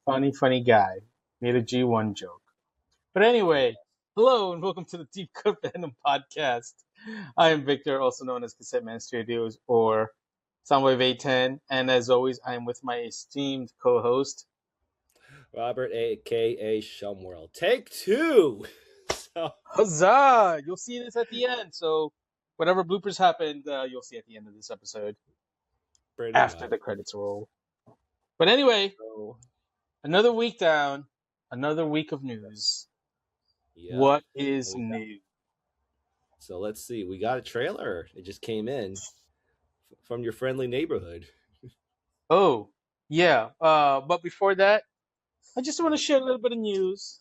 Funny guy. Made a G1 joke. But anyway, hello and welcome to the Deep Cut Fandom podcast. I am Victor, also known as Cassette Man Studios or Soundwave 810. And as always, I am with my esteemed co-host. Robert, aka Shumworld. Take two. So, Huzzah! You'll see this at the end. So whatever bloopers happened, you'll see at the end of this episode. After the credits roll. But anyway, another week down, another week of news. yeah. What is new? So let's see. We got a trailer. It just came in from your friendly neighborhood. Oh, yeah. But before that, I just want to share a little bit of news.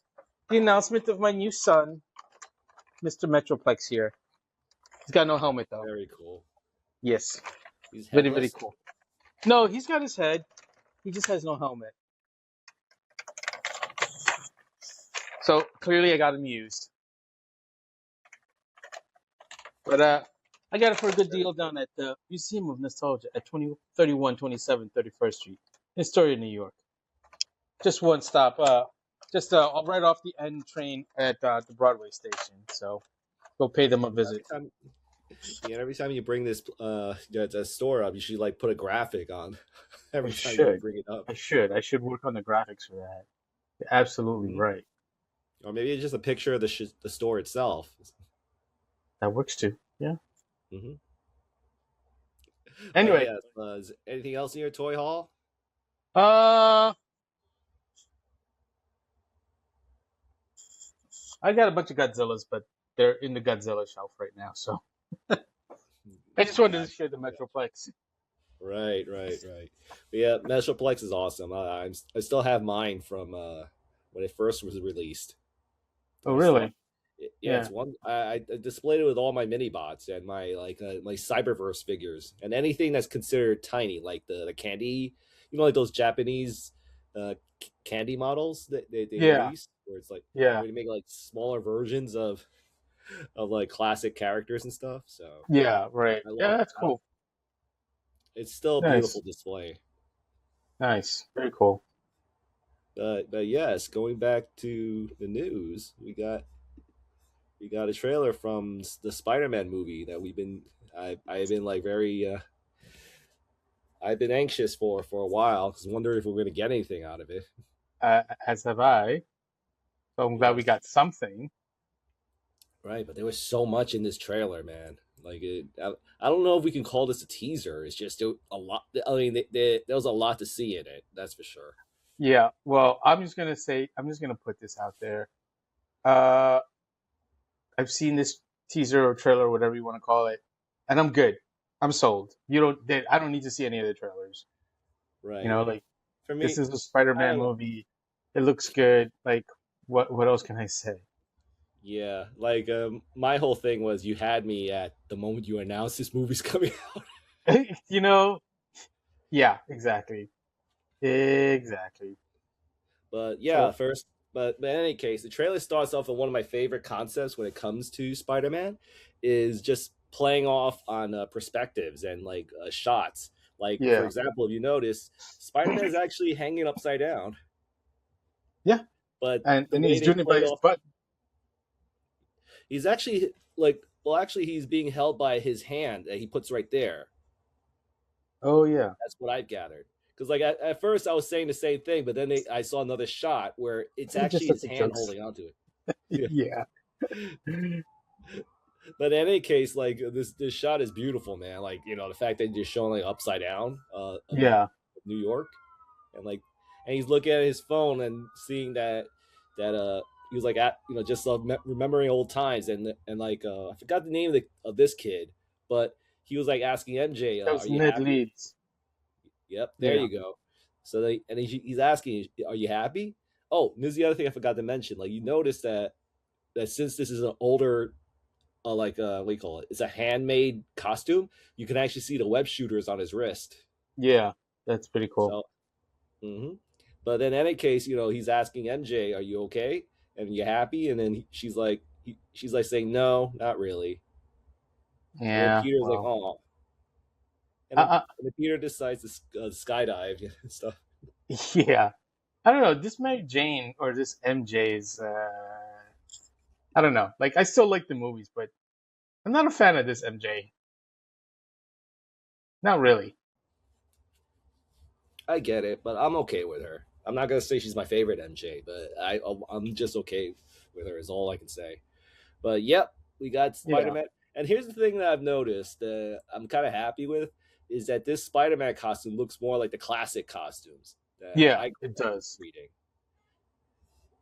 The announcement of my new son, Mr. Metroplex here. He's got no helmet though. Very cool. Yes. He's very cool. No, he's got his head. He just has no helmet. So clearly I got him used. But I got it for a good deal down at the Museum of Nostalgia at 31, 27, 31st Street in Astoria, New York. Just one stop. Just right off the N train at the Broadway station. So go pay them a visit. Every time you bring this store up, you should like put a graphic on. Every time you bring it up. I should work on the graphics for that. You're absolutely right. Or maybe it's just a picture of the store itself. That works too. Yeah. Mm-hmm. Anyway, is anything else in your toy haul? I got a bunch of Godzillas, but they're in the Godzilla shelf right now. So I just wanted to share the Metroplex. Right. But yeah, Metroplex is awesome. I still have mine from when it first was released. Oh, really? Yeah, it's one. I displayed it with all my mini bots and my my Cyberverse figures and anything that's considered tiny, like the candy, like those Japanese candy models that they release, where it's like where they make like smaller versions of like classic characters and stuff. So yeah, right. Yeah, that's cool. It's still a beautiful display. Nice, very cool. But yes, going back to the news, we got a trailer from the Spiderman movie that I've been like very I've been anxious for a while because I wonder if we're going to get anything out of it. As have I. So I'm glad we got something. Right, but there was so much in this trailer, man. Like I don't know if we can call this a teaser. It's just a lot. I mean, there was a lot to see in it. That's for sure. Yeah. Well, I'm just gonna put this out there. I've seen this teaser or trailer, whatever you want to call it, and I'm good. I'm sold. I don't need to see any of the trailers. Right. Like for me, this is a Spider-Man movie. It looks good. Like what else can I say? Yeah, like my whole thing was you had me at the moment you announced this movie's coming out. Yeah, exactly. But yeah, but in any case, the trailer starts off with one of my favorite concepts when it comes to Spider-Man, is just playing off on perspectives and like shots. Like for example, if you notice, Spider-Man is actually hanging upside down. Yeah, but and he's doing it by his butt. He's actually he's being held by his hand that he puts right there. Oh yeah, that's what I've gathered. Because like at first I was saying the same thing, but then I saw another shot where it's actually his hand holding onto it. Yeah. But in any case, like this shot is beautiful, man. Like the fact that you're showing like upside down, New York, and he's looking at his phone and seeing that he was like at just remembering old times and like I forgot the name of this kid, but he was like asking MJ, "Are you happy?" Leeds. Yep, there you go. So he's asking, "Are you happy?" Oh, and this is the other thing I forgot to mention. Like you notice that since this is an older, what do you call it? It's a handmade costume. You can actually see the web shooters on his wrist. Yeah, that's pretty cool. So, but in any case, he's asking MJ, "Are you okay? And you happy?" And then she's like saying, "No, not really." Yeah. And Peter's like, "Oh." And then Peter decides to skydive and stuff. Yeah. I don't know. This Mary Jane or this MJ is. I don't know. Like, I still like the movies, but I'm not a fan of this MJ. Not really. I get it, but I'm okay with her. I'm not gonna say she's my favorite MJ, but I'm just okay with her. Is all I can say. But yep, we got Spider Yeah. Man. And here's the thing that I've noticed that I'm kind of happy with is that this Spider Man costume looks more like the classic costumes that Yeah, I grew it up does. reading.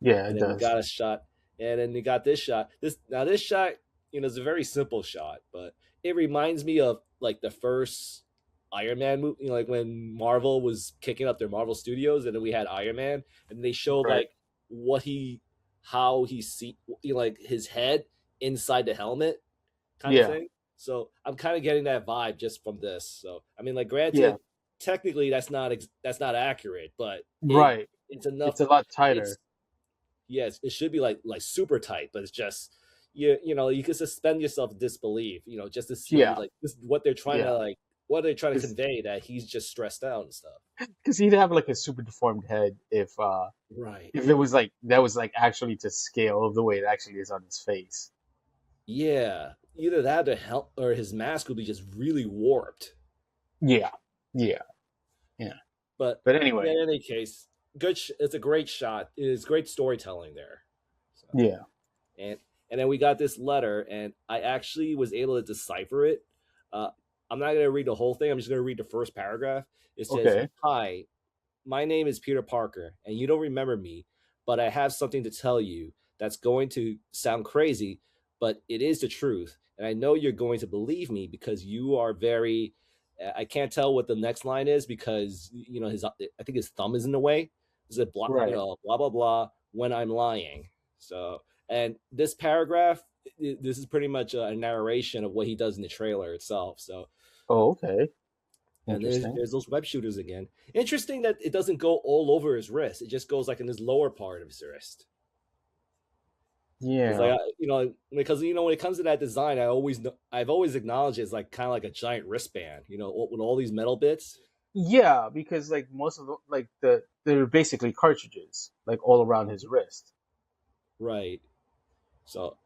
Yeah, And it then we does. got a shot, and then we got this shot. This shot, is a very simple shot, but it reminds me of like the first Iron Man movie, like when Marvel was kicking up their Marvel Studios, and then we had Iron Man, and they showed Right. like how he see, like his head inside the helmet, kind of Yeah. thing. So I'm kind of getting that vibe just from this. So I mean, like, Yeah. granted, technically that's not accurate, but Right. it's enough. It's a lot tighter. It's yes, it should be like super tight, but it's just you can suspend yourself in disbelief, just to see Yeah. like this what they're trying to Yeah. Because convey, that he's just stressed out and stuff. he'd have like a super deformed head Right. if it was like that was like actually to scale of the way it actually is on his face. Yeah. Either that or help or his mask would be just really warped. Yeah. Yeah. Yeah. But But in anyway. any case, it's a great shot. It's great storytelling there. So, Yeah. and and then we got this letter, and I actually was able to decipher it. Uh, I'm not going to read the whole thing. I'm just going to read the first paragraph. It says, Okay. "Hi, my name is Peter Parker, and you don't remember me, but I have something to tell you that's going to sound crazy, but it is the truth. And I know you're going to believe me because you are very. I can't tell what the next line is because I think his thumb is in the way. Is it blah, Right. blah blah blah when I'm lying? So, and this paragraph, this is pretty much a narration of what he does in the trailer itself. So, Oh, okay. and Interesting. there's those web shooters again. Interesting that it doesn't go all over his wrist. It just goes like in his lower part of his wrist. Because Yeah. like because when it comes to that design, I've always acknowledged it as like kind of like a giant wristband. With all these metal bits. Yeah, because like most of they're basically cartridges, like all around his wrist. Right. So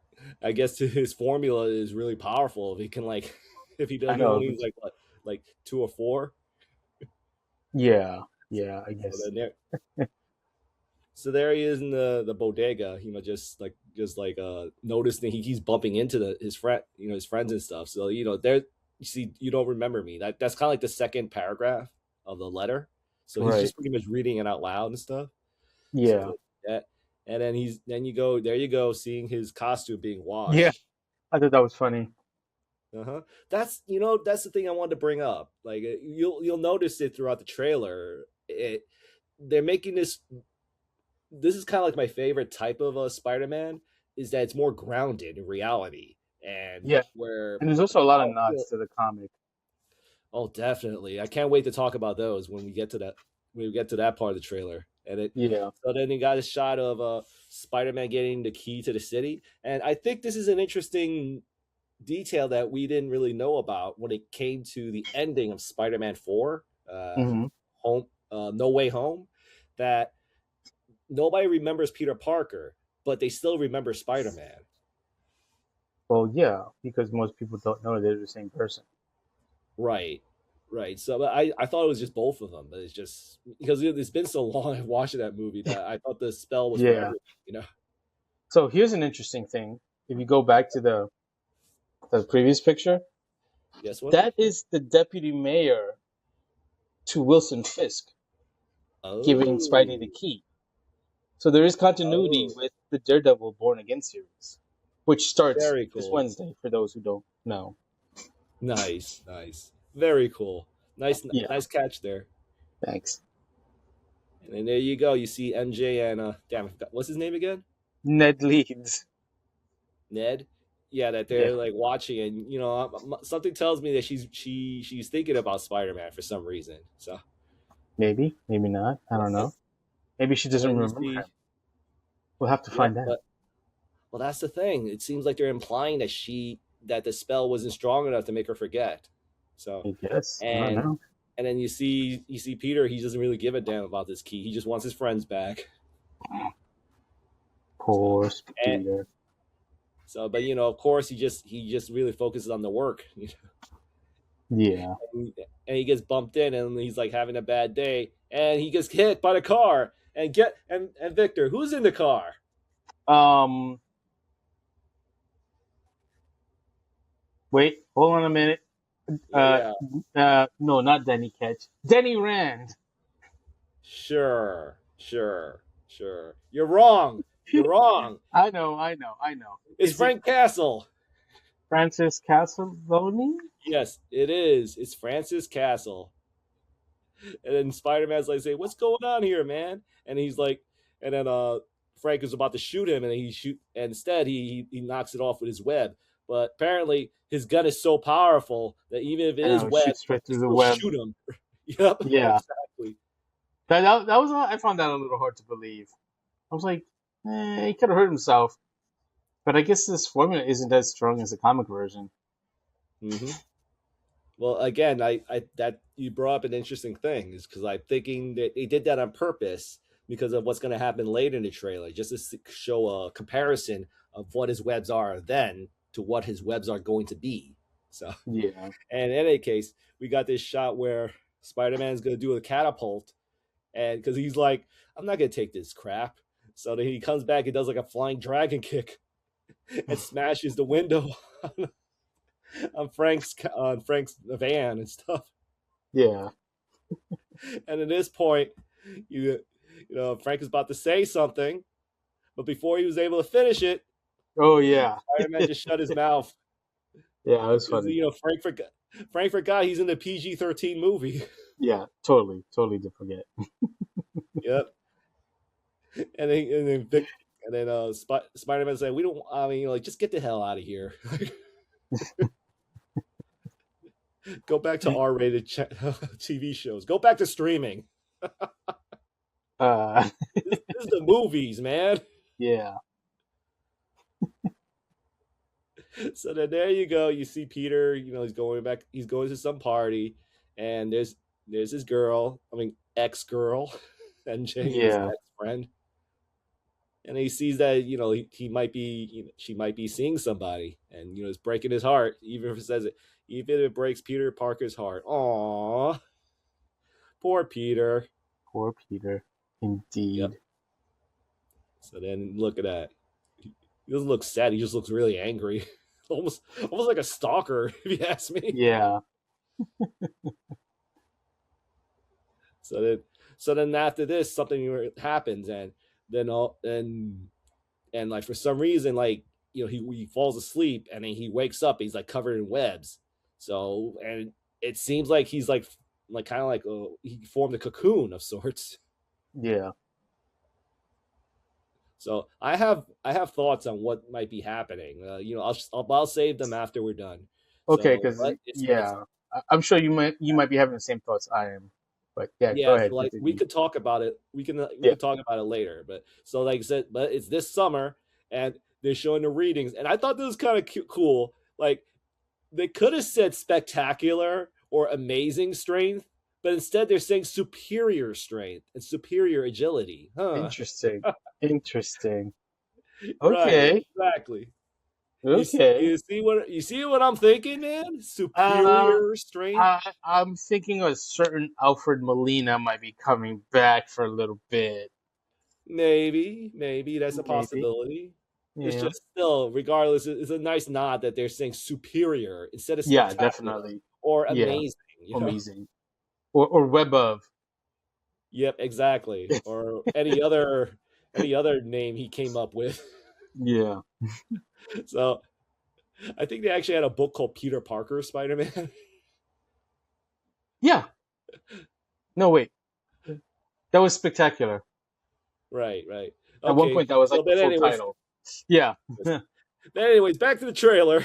I guess his formula is really powerful. If he can like, if he I doesn't know. only use like what, like two or four. Yeah. Yeah, I So guess. then so there he is in the bodega, just like noticing he's bumping into his friend, his friends and stuff. So there you see, you don't remember me. That's kind of like the second paragraph of the letter. So he's Right. just pretty much reading it out loud and stuff. Yeah. So that, and then you go, there you go, seeing his costume being Yeah. washed. I thought that was funny. Uh-huh. That's the thing I wanted to bring up. Like you'll notice it throughout the trailer. They're making this is kind of like my favorite type of Spider-Man, is that it's more grounded in reality, and Yeah. where And there's also a lot of nods to the comic. oh, definitely, I can't wait to talk about those when we get to that part of the trailer. And Yeah. so then you got a shot of Spider-Man getting the key to the city, and I think this is an interesting detail that we didn't really know about when it came to the ending of Spider-Man 4, Hmm. No Way Home, that nobody remembers Peter Parker, but they still remember Spider-Man. Well, yeah, because most people don't know they're the same person. Right. Right. So I thought it was just both of them, but it's just because it's been so long I've watched that movie that I thought the spell was for Yeah. everyone. So here's an interesting thing. If you go back to the previous picture, Yes, one? that is the deputy mayor to Wilson Fisk giving Spidey the Oh. key. So there is continuity Oh. with the Daredevil Born Again series, which starts Very this cool. Wednesday for those who don't know. Nice. Nice. Very cool. Nice Yeah. nice catch there. Thanks. And then there you go. You see MJ and what's his name again? Ned Leeds. Ned. Yeah, that Yeah. they're like watching, and something tells me that she's thinking about Spider-Man for some reason. So Maybe, maybe not. I don't know. Maybe she and doesn't then you remember him. see, We'll have to yep, find out. but well, that's the thing. It seems like they're implying that the spell wasn't strong enough to make her forget. So I guess. I don't and know. And then you see Peter. He doesn't really give a damn about this key. He just wants his friends back. Poor and, Peter. So, but of course, he just really focuses on the work. Yeah. And he gets bumped in, and he's like having a bad day, and he gets hit by the car. And Victor, who's in the car? Wait, hold on a minute. No, not Denny Ketch. Denny Rand. Sure. You're wrong. I know. It's Frank Castle. Francis Castlevoni? Yes, it is. It's Francis Castle. And then Spider-Man's like, say, what's going on here, man? And he's like, and then Frank is about to shoot him, and instead he knocks it off with his web. But apparently his gun is so powerful that even if it is web, straight through the web. Shoot him. Yep. Yeah. Exactly. That was I found that a little hard to believe. I was like, he could have hurt himself. But I guess this formula isn't as strong as the comic version. Mm-hmm. Well, again, I that you brought up an interesting thing, is because I'm thinking that they did that on purpose because of what's going to happen later in the trailer, just to show a comparison of what his webs are then to what his webs are going to be. So yeah. And in any case, we got this shot where Spider-Man's going to do a catapult, and because he's like, I'm not going to take this crap. So then he comes back and does like a flying dragon kick and smashes the window on Frank's van and stuff. Yeah. And at this point, Frank is about to say something, but before he was able to finish it, oh yeah, Spider-Man just shut his mouth. Yeah, it was funny. Frank forgot he's in the PG-13 movie. Yeah, totally did forget. Yep. And then Spider-Man said, "We don't. I mean, just get the hell out of here. Go back to R-rated TV shows. Go back to streaming. This is the movies, man." Yeah. So then there you go. You see Peter. He's going back. He's going to some party, and there's his girl. Ex-girl, MJ, his ex-friend. And he sees that he might be she might be seeing somebody, and it's breaking his heart. Even if it breaks Peter Parker's heart. Aww, poor Peter. Poor Peter, indeed. Yep. So then look at that. He doesn't look sad. He just looks really angry, almost like a stalker, if you ask me. Yeah. So then after this, something happens, and then like for some reason, like he falls asleep, and then he wakes up, and he's like covered in webs. So, and it seems like he's like kind of like he formed a cocoon of sorts. Yeah. So I have thoughts on what might be happening. I'll save them after we're done. Okay, because I'm sure you might be having the same thoughts I am. But go ahead. So we could talk about it. We can talk about it later. But so like I said, but it's this summer, and they're showing the readings, and I thought this was kind of cool. Like they could have said spectacular or amazing strength, but instead they're saying superior strength and superior agility. Huh. Interesting. Okay. Right, exactly. Okay. You see what I'm thinking, man? Superior strength. I'm thinking a certain Alfred Molina might be coming back for a little bit. Maybe that's a possibility. Yeah. It's just still, regardless, it's a nice nod that they're saying superior instead of spectacular, definitely, or amazing. Amazing, or web of. Yep, exactly. Or any other name he came up with. Yeah. So, I think they actually had a book called Peter Parker Spider-Man. Yeah. No, wait. That was spectacular. Right. Okay. At one point, that was like the full title. Yeah. But anyways, back to the trailer.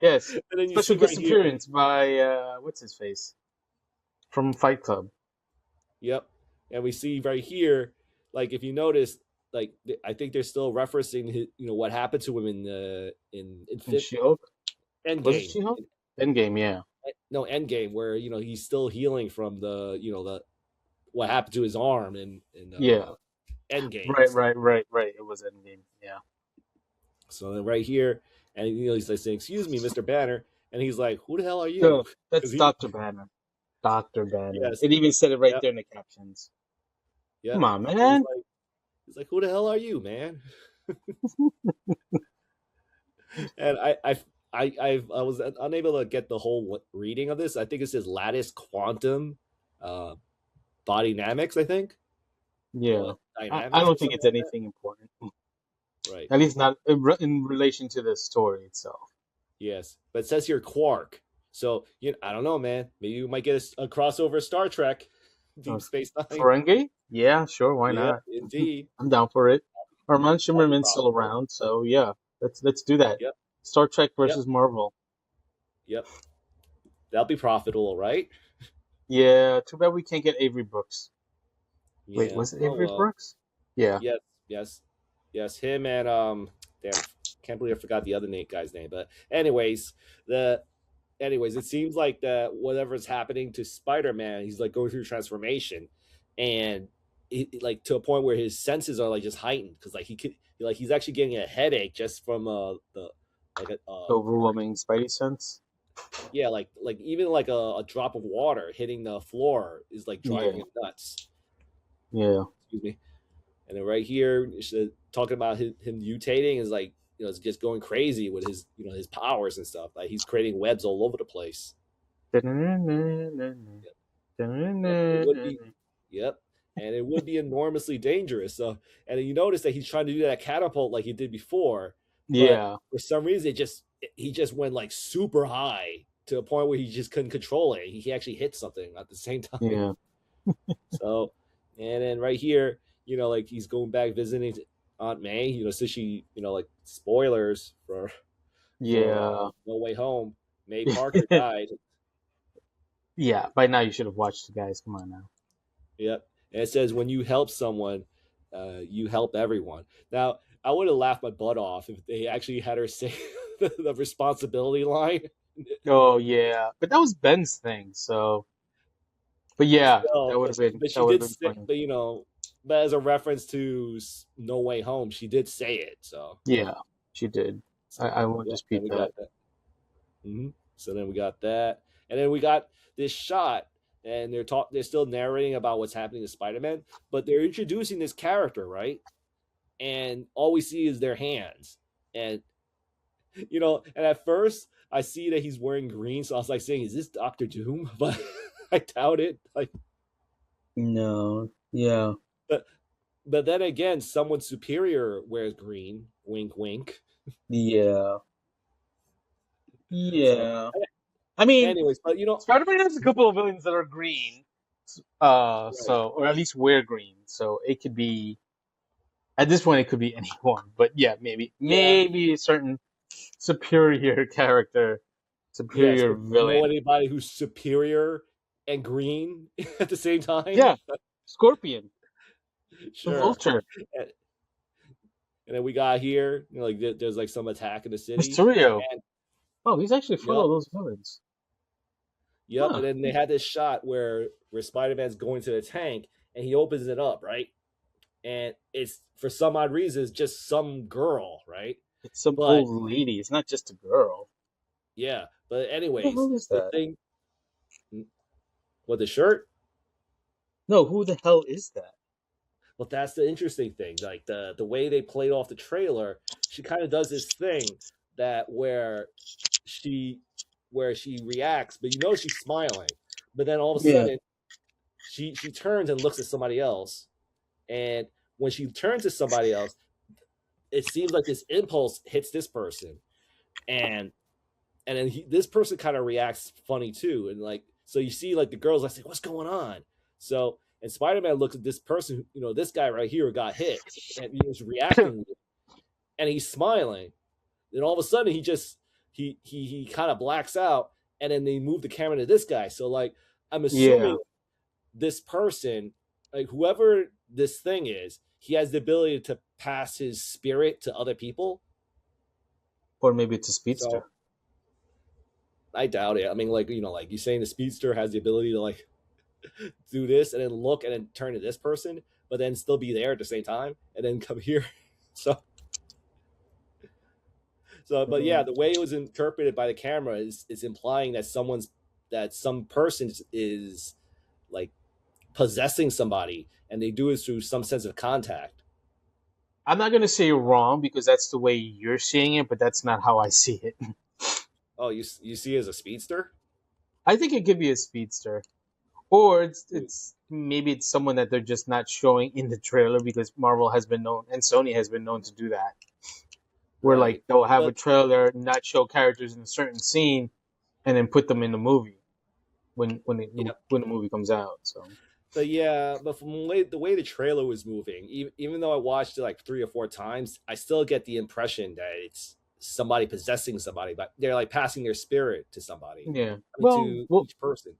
Yes. Special guest appearance by what's his face from Fight Club. Yep. And we see right here, like if you notice, like I think they're still referencing his, what happened to him in She-Hulk? Endgame. Was it She-Hulk? Endgame, yeah. no, Endgame, where he's still healing from the what happened to his arm in Yeah. Endgame. Right. It was Endgame. Yeah. So then right here, and he's like saying, "Excuse me, Mr. Banner," and he's like, "Who the hell are No, you?" that's Because he, Dr. Banner. Dr. Banner. yes, It even said it right yep, there in the captions. Come yep. on, And man. he's like, "Who the hell are you, man?" And I was unable to get the whole reading of this. I think it says lattice quantum uh, body dynamics. I think Yeah. I dynamics or don't think something it's like that. anything important. Right. At least not in relation to the story itself. Yes, but it says here Quark. So I don't know, man. Maybe you might get a crossover Star Trek, Deep Space Nine. Ferengi? Yeah, sure. Why Yeah, not? indeed. I'm down for it. Armand That'll be Shimmerman's still profitable. around, so yeah, let's do that. Yep, Star Trek yep, versus Marvel. yep. That'll be profitable, right? Yeah, too bad we can't get Avery Brooks. Wait, Yeah. was it Oh Avery well. Brooks? Yeah. Yes, yes, yes. Him and damn, can't believe I forgot the other guy's name. But anyways, it seems like that whatever's happening to Spider-Man, he's like going through transformation, and like to a point where his senses are like just heightened because like he's actually getting a headache just from the like a The overwhelming Spidey sense. yeah, like even like a drop of water hitting the floor is like driving Yeah. him nuts. Yeah. Excuse me. And then right here, talking about him mutating is like it's just going crazy with his his powers and stuff. Like he's creating webs all over the place. Yep, yep. It would be, yep, and it would be enormously dangerous. So, and you notice that he's trying to do that catapult like he did before, but Yeah. for some reason, he just went like super high to a point where he just couldn't control it. He actually hit something at the same time. Yeah. So, and then right here, like he's going back visiting Aunt May. So she, like spoilers for Yeah. No Way Home. May Parker died. Yeah. By now you should have watched the guys. Come on now. Yep. And it says when you help someone, you help everyone. Now, I would have laughed my butt off if they actually had her say the responsibility line. Oh yeah, but that was Ben's thing. So, but yeah, Still, that would have been but she did say, funny. but as a reference to No Way Home, she did say it. So, Yeah, she did. I won't yeah, then dispute we that. got that. So then we got that, and then we got this shot, and they're still narrating about what's happening to Spider-Man, but they're introducing this character, right? And all we see is their hands, and and at first I see that he's wearing green, so I was like saying, "Is this Doctor Doom?" But I doubt it. Like, No, yeah, but then again, someone superior wears green. Wink, wink. yeah, So, yeah. I mean, anyways, but Spider-Man has a couple of villains that are green, right? so or at least wear green. So it could be at this point it could be anyone. But yeah, Yeah. maybe a certain superior character, Yes, superior but do you know villain. anybody who's superior and green at the same time? Yeah, Scorpion, the Sure. Vulture, And, then we got here, like there's like some attack in the city, Mysterio. and Oh, he's actually full yep, of those villains. yep. Huh. And then they had this shot where Spider-Man's going to the tank, and he opens it up, right? And it's for some odd reason, it's just some girl, right? It's some But old lady. It's not just a girl. yeah, but Who the anyways, hell is the that? thing with the shirt. No, who the hell is that? Well, that's the interesting thing. Like the way they played off the trailer, she kind of does this thing that she where she reacts, but she's smiling. But then all of a Yeah. sudden, she turns and looks at somebody else, and when she turns to somebody else, it seems like this impulse hits this person, and then this person kind of reacts funny too, and like so you see like the girls like say, "What's going on?" So and Spider-Man looks at this person, this guy right here got hit, and he's reacting, and he's smiling. Then all of a sudden, he kind of blacks out, and then they move the camera to this guy. So like I'm Yeah. assuming this person, like whoever this thing is, he has the ability to pass his spirit to other people. Or maybe it's a So speedster. I doubt it. I mean, like, like you saying the speedster has the ability to like do this and then look and then turn to this person, but then still be there at the same time and then come here. So, but yeah, the way it was interpreted by the camera is implying that some person is like possessing somebody, and they do it through some sense of contact. I'm not gonna say wrong because that's the way you're seeing it, but that's not how I see it. Oh, you see it as a speedster? I think it could be a speedster, or it's maybe it's someone that they're just not showing in the trailer because Marvel has been known and Sony has been known to do that. Where Right. like they'll have a But trailer, not show characters in a certain scene, and then put them in the movie when the movie comes out. So. But yeah, but from the way the trailer was moving, even though I watched it like 3 or 4 times, I still get the impression that it's somebody possessing somebody, but they're like passing their spirit to somebody, Yeah. to each person.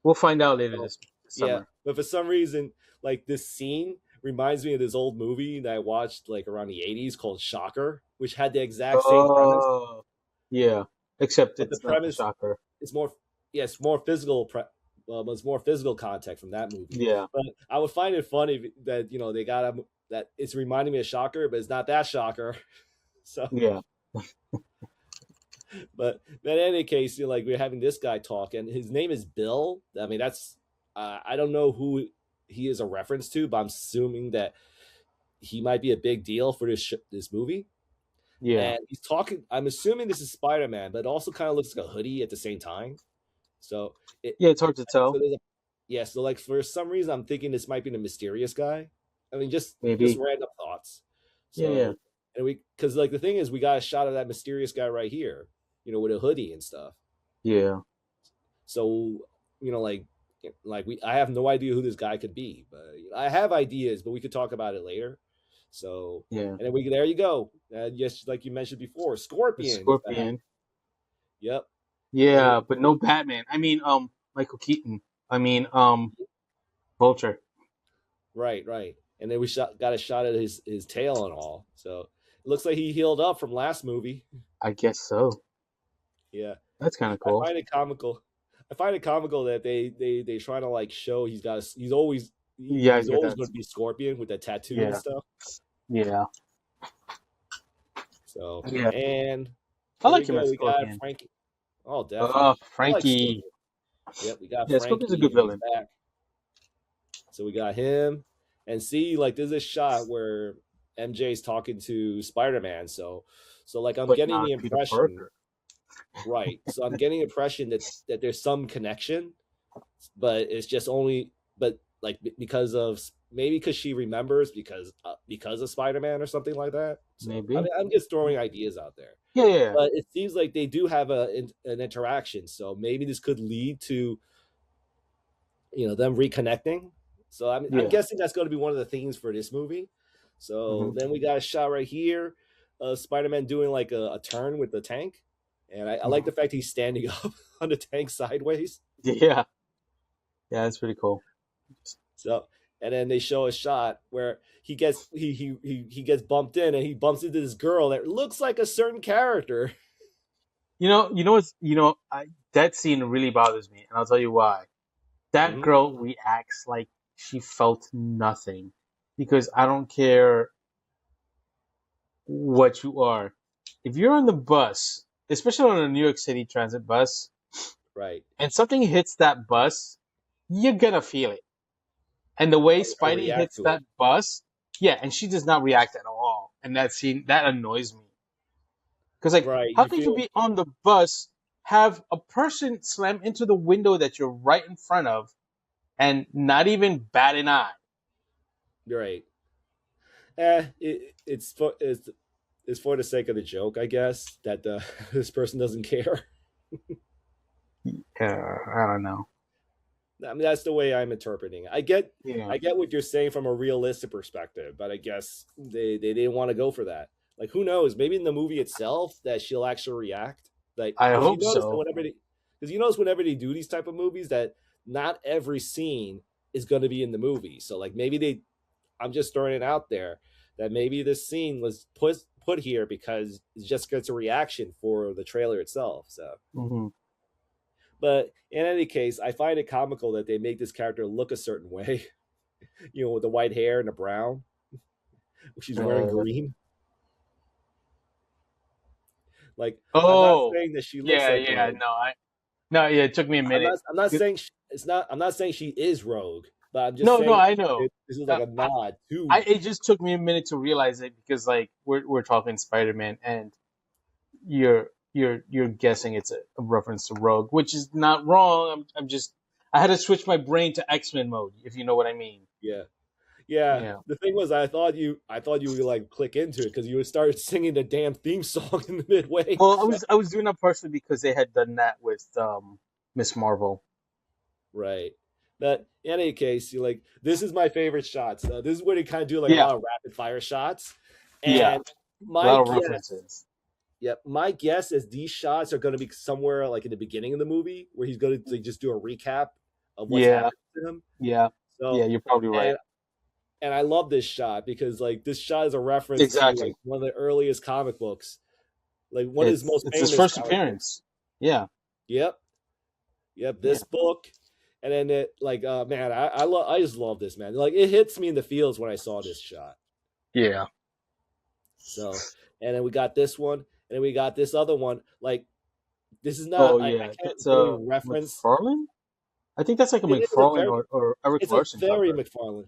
We'll find out later this Yeah, summer. but for some reason, like this scene reminds me of this old movie that I watched like around the '80s called Shocker, which had the exact same premise. Yeah. Except But the it's not the premise Shocker. is more, it's more physical. It's more physical contact from that movie. Yeah. But I would find it funny that they got that it's reminding me of Shocker, but it's not that Shocker. So yeah. But in any case, like we're having this guy talk, and his name is Bill. I mean, that's I don't know who he is a reference to, but I'm assuming that he might be a big deal for this movie. Yeah. And he's talking. I'm assuming this is Spider-Man, but it also kind of looks like a hoodie at the same time. So it's hard to tell. So so like for some reason, I'm thinking this might be the mysterious guy. I mean, just random thoughts. So, yeah. And because like the thing is, we got a shot of that mysterious guy right here, with a hoodie and stuff. Yeah. So, like I have no idea who this guy could be, but I have ideas, but we could talk about it later. So yeah, and then there you go. Yes, like you mentioned before, Scorpion. Yep. Yeah, but no Batman. I mean, Michael Keaton. I mean, Vulture. Right. And then we got a shot at his tail and all. So it looks like he healed up from last movie. I guess so. Yeah, that's kind of cool. I find it comical that they try to like show he's always going to be Scorpion with that tattoo and stuff. Yeah. So and I like him as Scorpion. We got Frankie. Oh, definitely. Frankie. Yep, we got Frankie. Scorpion's a good villain. Back. So we got him, and see, like there's a shot where MJ's talking to Spider-Man. So like I'm getting the impression. Right. So I'm getting the impression that there's some connection, but it's just only, but like because she remembers because of Spider-Man or something like that. So, maybe. I'm just throwing ideas out there. Yeah. But it seems like they do have an interaction. So maybe this could lead to, them reconnecting. So I'm guessing that's going to be one of the themes for this movie. So then we got a shot right here, Spider-Man doing like a turn with the tank. And I like the fact he's standing up on the tank sideways. Yeah, that's pretty cool. So, and then they show a shot where he gets bumped in, and he bumps into this girl that looks like a certain character. That scene really bothers me, and I'll tell you why. That girl reacts like she felt nothing, because I don't care what you are. If you're on the bus, especially on a New York City transit bus, right, and something hits that bus, you're gonna feel it. And the way Spidey hits that bus, and she does not react at all. And that scene, that annoys me. Because how can you be on the bus, have a person slam into the window that you're right in front of, and not even bat an eye? Right. It's for the sake of the joke, I guess, that this person doesn't care. I don't know. I mean, that's the way I'm interpreting it. I get what you're saying from a realistic perspective, but I guess they didn't want to go for that. Like, who knows? Maybe in the movie itself that she'll actually react. Like, I hope so. Because you notice whenever they do these type of movies that not every scene is going to be in the movie. So like maybe I'm just throwing it out there that maybe this scene was put here because it just gets a reaction for the trailer itself. So. But in any case, I find it comical that they make this character look a certain way, with the white hair and the brown. She's wearing green. Like, I'm not Oh, saying that she looks yeah, like yeah. Rogue. No, yeah. It took me a minute. I'm not saying it's not. I'm not saying she is Rogue, but I'm just No, saying I know. this is like a nod to. It just took me a minute to realize it because like we're talking Spider-Man and you're guessing it's a reference to Rogue, which is not wrong. I'm just I had to switch my brain to X-Men mode, if you know what I mean. Yeah. Yeah. The thing was, I thought you would like click into it because you would start singing the damn theme song in the midway. Well, I was doing that partially because they had done that with Miss Marvel. Right. But in any case, you like this is my favorite shots. This is where they kind of do like a Yeah. lot of rapid fire shots. Yeah. And A lot of references. my guess is these shots are going to be somewhere like in the beginning of the movie where he's going to just do a recap of what's happened to him. Yeah. So Yeah, you're probably right. And I love this shot because like this shot is a reference to like one of the earliest comic books, like one of his most famous. It's his first appearance. Yeah. Yep. This book, and then it like man, I just love this, man. Like it hits me in the feels when I saw this shot. Yeah. So, and then we got this one, and then we got this other one. Like this is not. Oh yeah, I can't it's really reference. McFarlane. I think that's like a McFarlane or Eric Larson. It's a very McFarlane.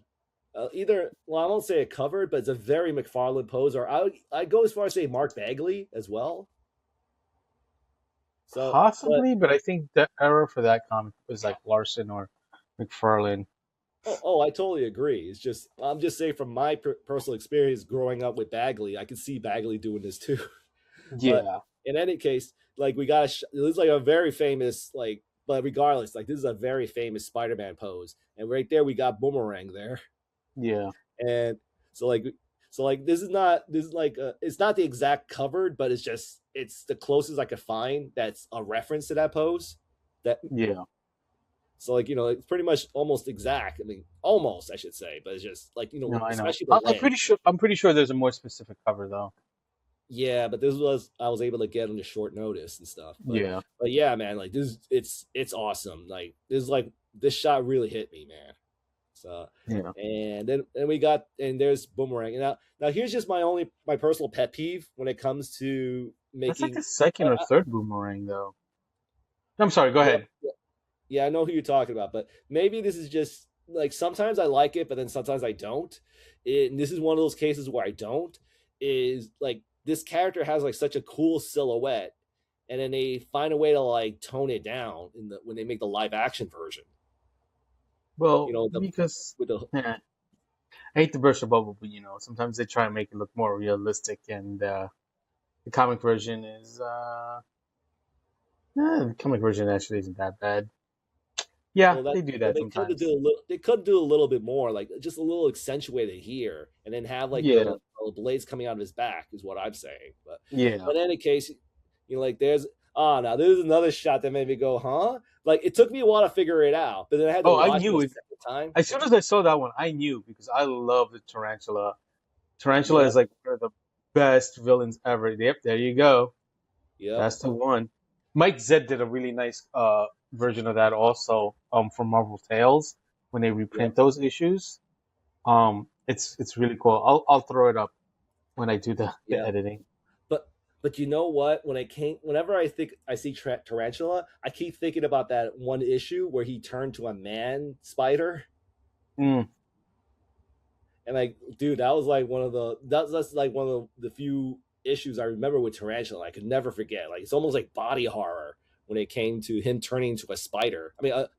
Either, well, I won't say it covered, but it's a very McFarlane pose, or I go as far as say Mark Bagley as well. So possibly, but I think the era for that comic was like Larson or McFarlane. Oh, I totally agree. It's just I'm just saying from my personal experience growing up with Bagley, I can see Bagley doing this too. Yeah. But in any case, like we got this is like a very famous like, but regardless, like this is a very famous Spider-Man pose, and right there we got Boomerang there. Yeah. And so like this is like it's not the exact covered, but it's the closest I could find that's a reference to that pose. So like it's pretty much almost exact. I mean, almost I should say, but it's just like especially I know. I'm pretty sure there's a more specific cover though. Yeah, but this was I was able to get on the short notice and stuff. But yeah, man, like this it's awesome. Like this shot really hit me, man. So and then we got there's Boomerang. And now here's just my personal pet peeve when it comes to making. That's like the second or third Boomerang though. I'm sorry. Go ahead. Yeah, I know who you're talking about, but maybe this is just like sometimes I like it, but then sometimes I don't. And this is one of those cases where I don't. Is like this character has like such a cool silhouette, and then they find a way to like tone it down when they make the live action version. Well, because I hate to burst your bubble, but sometimes they try and make it look more realistic, and the comic version is the comic version actually isn't that bad. Yeah, they do that sometimes. They could do a little bit more, like just a little accentuated here, and then have like the blades coming out of his back is what I'm saying. But in any case, like there's now there's another shot that made me go, huh? Like it took me a while to figure it out, but then I had to watch I knew it a second time. As soon as I saw that one, I knew because I love the Tarantula. Tarantula is like one of the best villains ever. Yep, there you go. Yeah, that's the one. Mike Zed did a really nice version of that also from Marvel Tales when they reprint those issues. It's really cool. I'll throw it up when I do the editing. But you know what? Whenever I see Tarantula, I keep thinking about that one issue where he turned to a man spider. And like, dude, that was like that's like one of the few issues I remember with Tarantula. I could never forget. Like it's almost like body horror when it came to him turning into a spider. I mean, a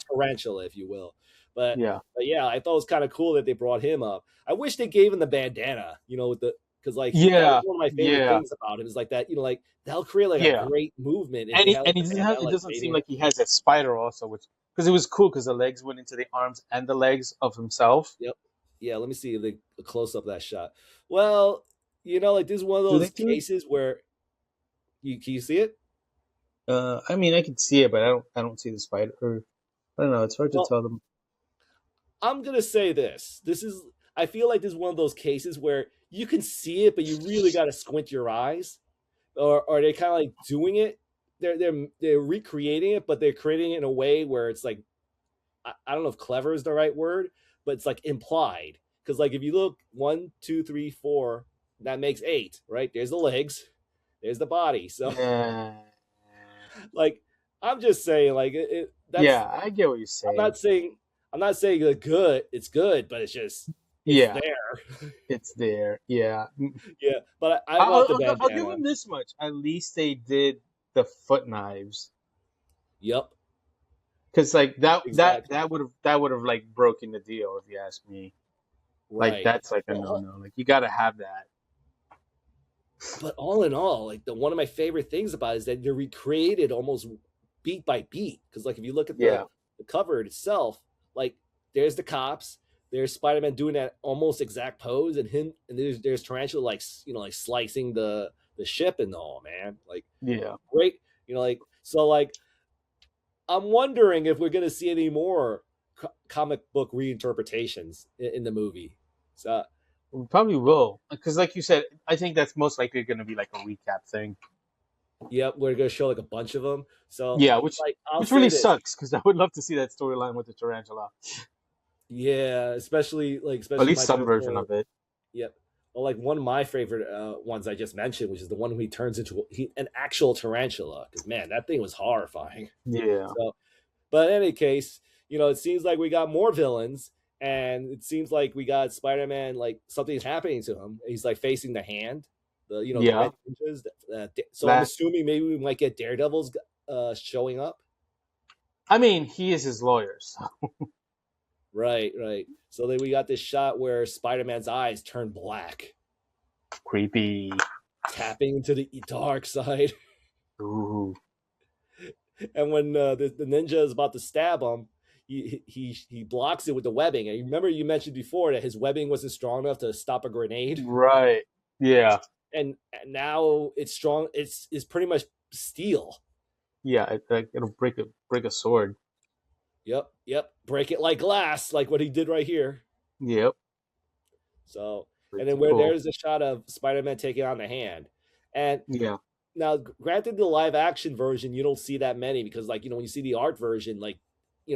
tarantula, if you will. But yeah, I thought it was kind of cool that they brought him up. I wish they gave him the bandana, with the. Because like that was one of my favorite things about him is like that, like that'll create like a great movement. And it doesn't seem like he has a spider also, because it was cool because the legs went into the arms and the legs of himself. Yep. Yeah, let me see the close up of that shot. Well, like this is one of those cases where can you see it? I mean, I can see it, but I don't see the spider. I don't know. It's hard to tell them. I'm gonna say this. I feel like this is one of those cases where you can see it, but you really got to squint your eyes, or they're kind of like doing it they're recreating it, but they're creating it in a way where it's like I don't know if clever is the right word, but it's like implied. Because like if you look 1, 2, 3, 4, that makes 8, right? There's the legs, there's the body. So like I'm just saying, like that's I get what you're saying. I'm not saying good. It's good, but it's just there. It's there. Yeah. Yeah, but I want the bandana. I'll give them this much. At least they did the foot knives. Yep. Because like that would have like broken the deal if you ask me. Right. Like that's like a no. Like you got to have that. But all in all, like one of my favorite things about it is that they're recreated almost beat by beat. Because like if you look at the cover itself, like there's the cops, there's Spider-Man doing that almost exact pose, and there's Tarantula like like slicing the ship and all, man. Like great, like so like. I'm wondering if we're going to see any more comic book reinterpretations in the movie. So we probably will, because like you said, I think that's most likely going to be like a recap thing. Yep, we're going to show like a bunch of them. So which really sucks, because I would love to see that storyline with the tarantula. Yeah, especially at least some version of it. Yep. Well, like one of my favorite ones I just mentioned, which is the one who he turns into an actual tarantula. Because man, that thing was horrifying. Yeah. So, but in any case, it seems like we got more villains, and it seems like we got Spider-Man. Like something's happening to him. He's like facing the hand. The red ninjas. So I'm assuming maybe we might get Daredevil's showing up. I mean, he is his lawyer, so. Right. So then we got this shot where Spider-Man's eyes turn black. Creepy. Tapping into the dark side. Ooh. And when the ninja is about to stab him, he blocks it with the webbing. And remember you mentioned before that his webbing wasn't strong enough to stop a grenade? Right. Yeah. And now it's strong. It's pretty much steel. Yeah, it'll break a sword. Yep. Break it like glass, like what he did right here. Yep. So, and then there's a shot of Spider-Man taking on the hand. And now, granted, the live action version, you don't see that many because, like, when you see the art version, like,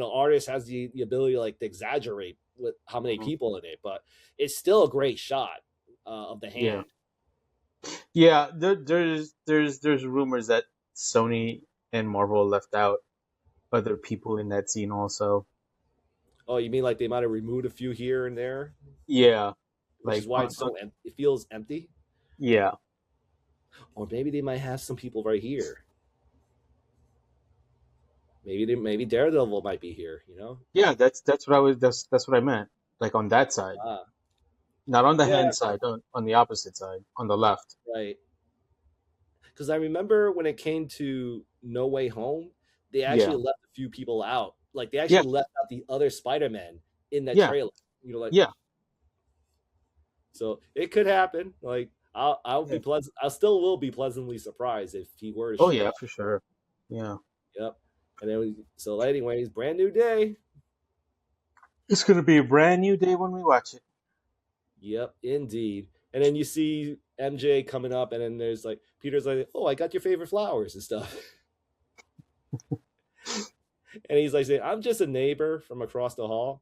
artist has the ability like to exaggerate with how many people in it, but it's still a great shot of the hand. Yeah, there's rumors that Sony and Marvel left out other people in that scene also. Oh, you mean like they might have removed a few here and there? Yeah. Which is why it's so it feels empty? Yeah. Or maybe they might have some people right here. Maybe Daredevil might be here, Yeah, that's what I meant. Like on that side. Not on the hand side, on the opposite side, on the left. Right. Because I remember when it came to No Way Home, they actually left a few people out. Like they actually left out the other Spider-Man in that trailer. So it could happen. Like I'll be pleasant. I still will be pleasantly surprised if he were to show up. For sure. Yeah. Yep. And then so anyways, brand new day. It's gonna be a brand new day when we watch it. Yep, indeed. And then you see MJ coming up, and then there's like Peter's like, "Oh, I got your favorite flowers and stuff." And he's like saying, "I'm just a neighbor from across the hall,"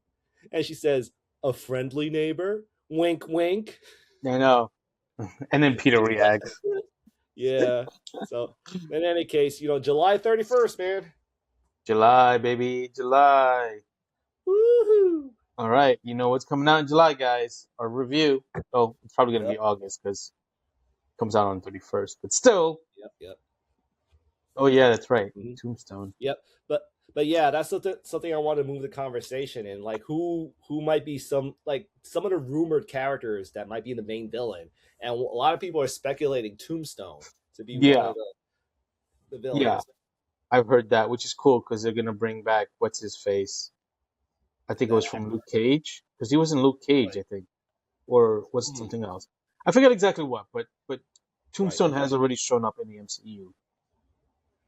and she says, "A friendly neighbor." Wink, wink. I know. And then Peter reacts. Yeah. So in any case, July 31st, man. July, baby, July. Woohoo! All right, you know what's coming out in July, guys? Our review. Oh, it's probably going to be August because it comes out on 31st. But still. Yep. Oh, yeah, that's right. Mm-hmm. Tombstone. Yep. But yeah, that's something I want to move the conversation in. Like who might be some of the rumored characters that might be the main villain. And a lot of people are speculating Tombstone to be one of the villains. Yeah, I've heard that, which is cool because they're going to bring back what's his face. I think it was from Luke Cage, because he was in Luke Cage, I think, or was it something else? I forget exactly what, but Tombstone has already shown up in the MCU.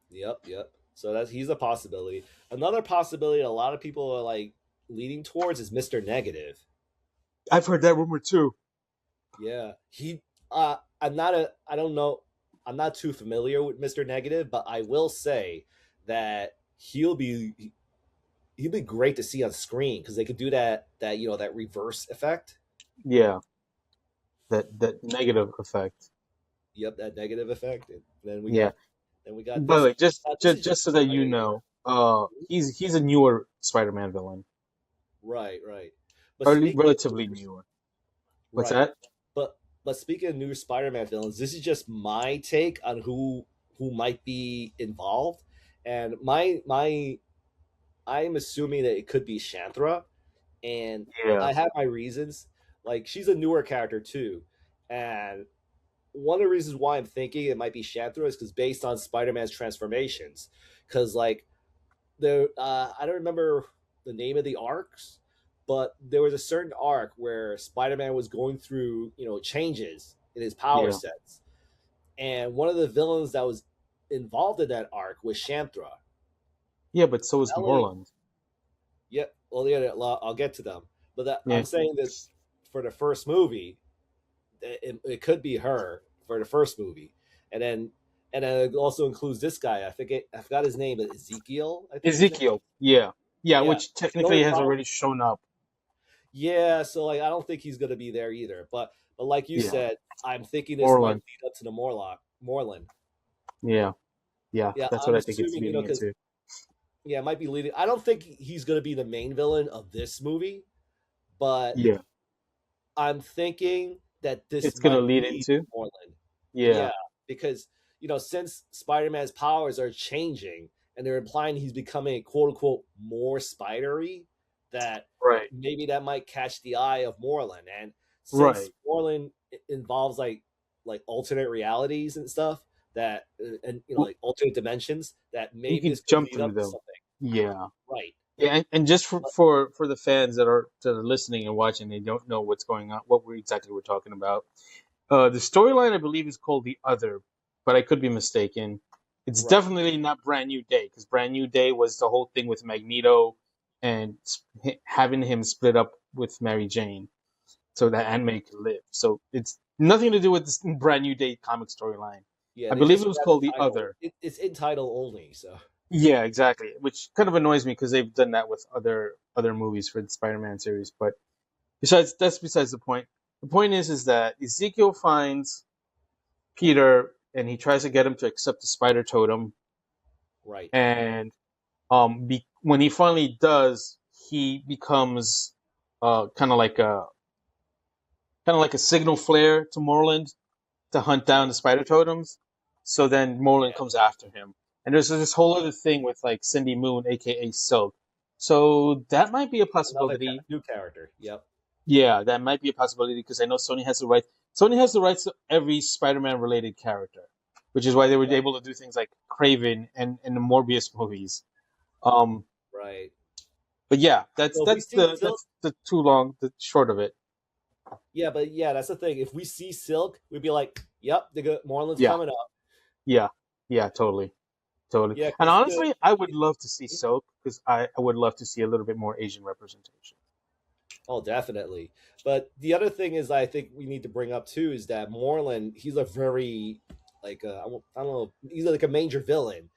Yep. So he's a possibility. Another possibility a lot of people are like leaning towards is Mr. Negative. I've heard that rumor too. Yeah, I don't know. I'm not too familiar with Mr. Negative, but I will say that he'll be great to see on screen because they could do that that reverse effect. Yeah, that negative effect. Yep, that negative effect. And Yeah. then we got By the this. way, just This just is just just so that you Spider, yeah. know, he's a newer Spider-Man villain, Right, right. But or speaking of relatively new, newer. What's right, that? but speaking of new Spider-Man villains, this is just my take on who might be involved, and my I'm assuming that it could be Shanthra, and Yeah, I have my reasons. Like she's a newer character too, and one of the reasons why I'm thinking it might be Shanthra is because based on Spider-Man's transformations, because like I don't remember the name of the arcs, but there was a certain arc where Spider-Man was going through changes in his power yeah, sets, and one of the villains that was involved in that arc was Shanthra. yeah. But so is Not only, Moreland. yeah, well, yeah, I'll get to them, but Yeah, I'm saying that for the first movie, it could be her for the first movie, and then it also includes this guy. I forgot his name, but Ezekiel, I think his name. Ezekiel. Yeah, yeah. Yeah. Which The only technically has problem, already shown up. yeah. So like, I don't think he's gonna be there either. But like you Yeah, said, I'm thinking this might Moreland. lead up to the Moreland. Yeah, yeah. Yeah, That's I'm what I think it's assuming leading because into. yeah, it might be leading. I don't think he's gonna be the main villain of this movie, but Yeah, I'm thinking that this it's gonna might lead lead to into. Moreland. Yeah, Yeah, because since Spider-Man's powers are changing and they're implying he's becoming quote unquote more spidery, that right, maybe that might catch the eye of Moreland. And since right. Moreland involves like alternate realities and stuff that and Well, like alternate dimensions, that you maybe could this could jump lead through up to them. something. Yeah. Right. Yeah, and just for, But for the fans that are listening and watching, they don't know what's going on, what we're talking about. The storyline, I believe, is called The Other, but I could be mistaken. It's right. definitely not Brand New Day, because Brand New Day was the whole thing with Magneto and having him split up with Mary Jane so that Aunt May could live. So it's nothing to do with this Brand New Day comic storyline. Yeah, I they believe just it was forgot the called The title. Other. It's in title only, so Yeah, exactly. Which kind of annoys me because they've done that with other movies for the Spider-Man series. But that's besides the point. The point is that Ezekiel finds Peter and he tries to get him to accept the spider totem. right. And when he finally does, he becomes kind of like a signal flare to Moreland to hunt down the spider totems. So then Moreland Yeah. comes after him. And there's this whole other thing with like Cindy Moon, aka Silk. So that might be a Another possibility. new character. Yep. Yeah, that might be a possibility because I know Sony has the right. Sony has the rights to every Spider-Man related character, which is why they were Yep. able to do things like Craven and the Morbius movies. Um, Right. but yeah, that's So if we that's see the Silk, that's the too long, the short of it. yeah, but yeah, that's the thing. If we see Silk, we'd be like, "Yep, the good Moreland's Yeah, coming up." yeah, yeah, totally, totally. Yeah, And because honestly, I would love to see Silk because I would love to see a little bit more Asian representation. oh, definitely. But the other thing is, I think we need to bring up too is that Moreland, he's a very like I don't know, he's like a major villain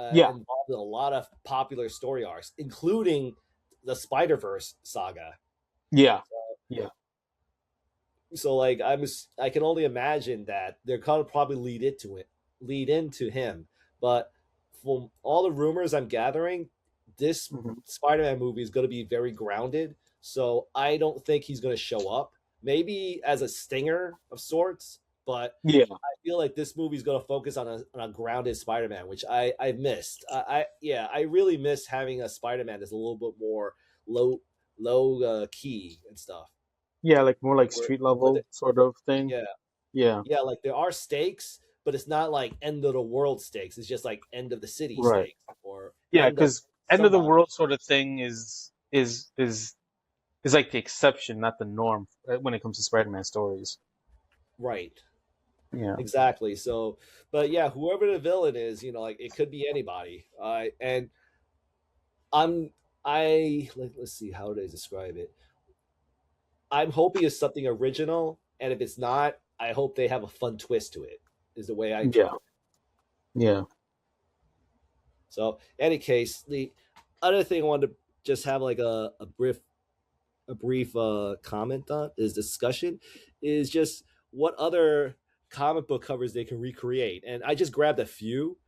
Yeah, involved in a lot of popular story arcs, including the Spider Verse saga. yeah, yeah, So like I can only imagine that they're gonna probably lead into him. But from all the rumors I'm gathering, this hmm Spider-Man movie is gonna be very grounded. So I don't think he's gonna show up. Maybe as a stinger of sorts, but yeah, I feel like this movie is gonna focus on a grounded Spider-Man, which I missed. Yeah, I really miss having a Spider-Man that's a little bit more low key and stuff. yeah. Like more like Where, street where level sort of thing. yeah, Yeah, yeah, like there are stakes, but it's not like end of the world stakes. It's just like end of the city right. stakes or Yeah, end of because end of the somebody. world sort of thing is like the exception, not the norm when it comes to Spider-Man stories. Right. Yeah, Exactly. So, but yeah, whoever the villain is, like it could be anybody. And I'm let's see how do I describe it. I'm hoping it's something original, and if it's not, I hope they have a fun twist to it. is the way I Yeah. interpret. Yeah. So, any case, the other thing I wanted to just have like a brief comment on is discussion is just what other comic book covers they can recreate, and I just grabbed a few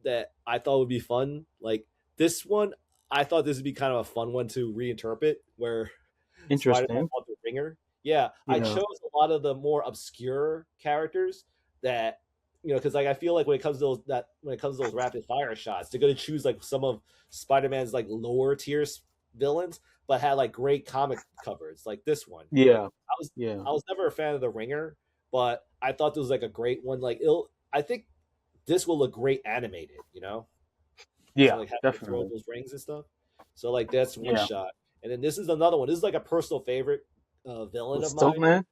that I thought would be fun. Like this one, I thought this would be kind of a fun one to reinterpret, where Spider-Man Interesting. fought the Ringer. Yeah, I Yeah. chose a lot of the more obscure characters that because like I feel like when it comes to those rapid fire shots, they're gonna choose like some of Spider-Man's like lower tier villains, but had like great comic covers, like this one. Yeah. I was Yeah. I was never a fan of the Ringer, but I thought this was like a great one. Like I think this will look great animated. So Yeah. like having to throw Definitely. those rings and stuff. So like that's one Yeah. shot. And then this is another one. This is like a personal favorite villain The of Stilt mine. Man.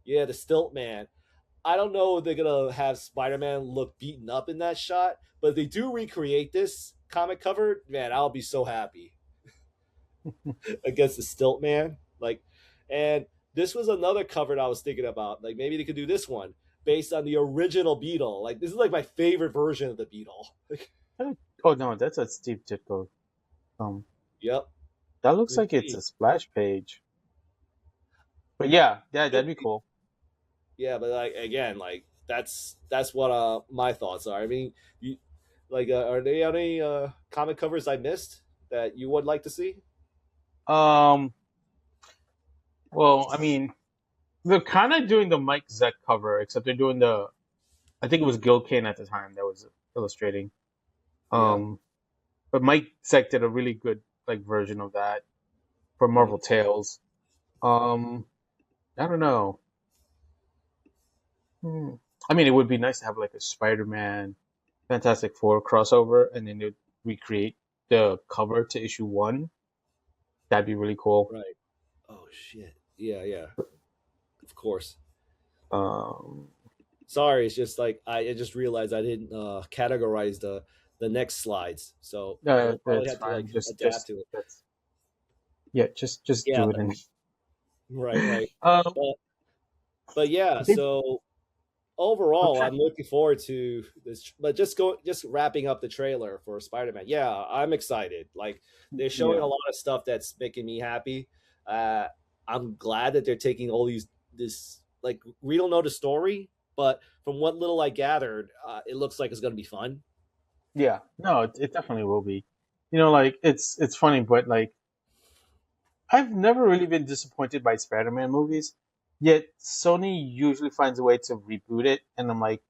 Yeah, the Stilt Man. I don't know if they're gonna have Spider-Man look beaten up in that shot, but if they do recreate this comic cover, man, I'll be so happy against the Stilt Man. Like, and this was another cover that I was thinking about. Like maybe they could do this one based on the original Beetle. Like this is like my favorite version of the Beetle. Oh no, that's a Steve Ditko. Um, Yep. that looks like it's a splash page. But yeah, that'd be cool. Yeah, but like again, like that's what my thoughts are. I mean, you like are there any comic covers I missed that you would like to see? Um, well, I mean, they're kind of doing the Mike Zeck cover, except they're doing I think it was Gil Kane at the time that was illustrating. Yeah. But Mike Zeck did a really good like version of that for Marvel Tales. I don't know. Hmm. I mean, it would be nice to have like a Spider-Man, Fantastic Four crossover, and then they'd recreate the cover to issue 1. That'd be really cool. Right. Oh shit. Yeah, yeah. Of course. Um, Sorry, it's just like I just realized I didn't categorize the next slides, so we'll probably that's have to like fine. adapt to it. That's yeah. Just Yeah, do it but, in. right, right. Um, But yeah, they, so I'm overall, trying. I'm looking forward to this. But just wrapping up the trailer for Spider-Man. Yeah, I'm excited. Like they're showing Yeah, a lot of stuff that's making me happy. Uh, I'm glad that they're taking all this like we don't know the story, but from what little I gathered, it looks like it's gonna be fun. yeah. No, it definitely will be. Like it's funny, but like I've never really been disappointed by Spider-Man movies. Yet Sony usually finds a way to reboot it, and I'm like,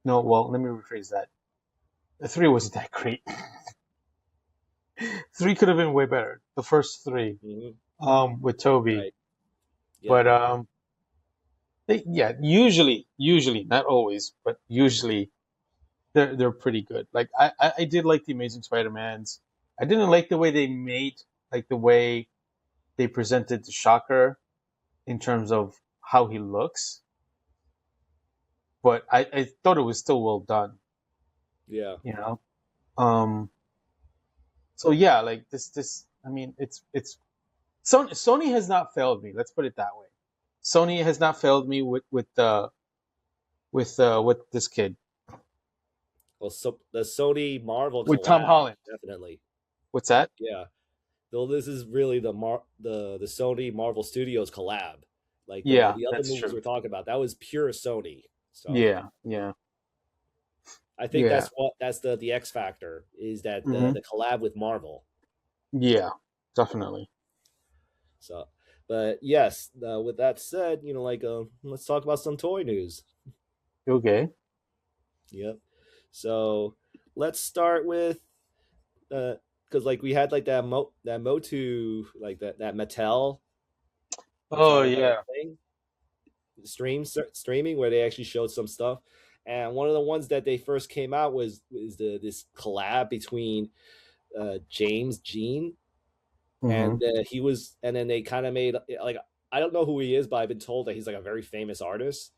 no. Well, let me rephrase that. The 3 wasn't that great. 3 could have been way better. The first 3, with Toby, Right. Yep. but usually, not always, but usually they're pretty good. Like I did like the Amazing Spider-Mans. I didn't like the way they made like the way they presented the Shocker in terms of how he looks, but I thought it was still well done. Yeah. You know. So yeah, like this. I mean, it's Sony has not failed me. Let's put it that way. Sony has not failed me with this kid, Well, so the Sony Marvel with Tom collab, Holland. definitely. What's that? Yeah. Though this is really the Sony Marvel Studios collab. Like Yeah, the other that's movies true. we're talking about, that was pure Sony stuff. Yeah, yeah, I think yeah. that's the X factor is that Hmm. the collab with Marvel. Yeah, definitely. So, but yes, with that said, like let's talk about some toy news. Okay. Yep. So let's start with because like we had like that MotU like that Oh Mattel had a yeah, thing streaming where they actually showed some stuff, and one of the ones that they first came out was this collab between James Jean hmm, and and then they kind of made like I don't know who he is, but I've been told that he's like a very famous artist,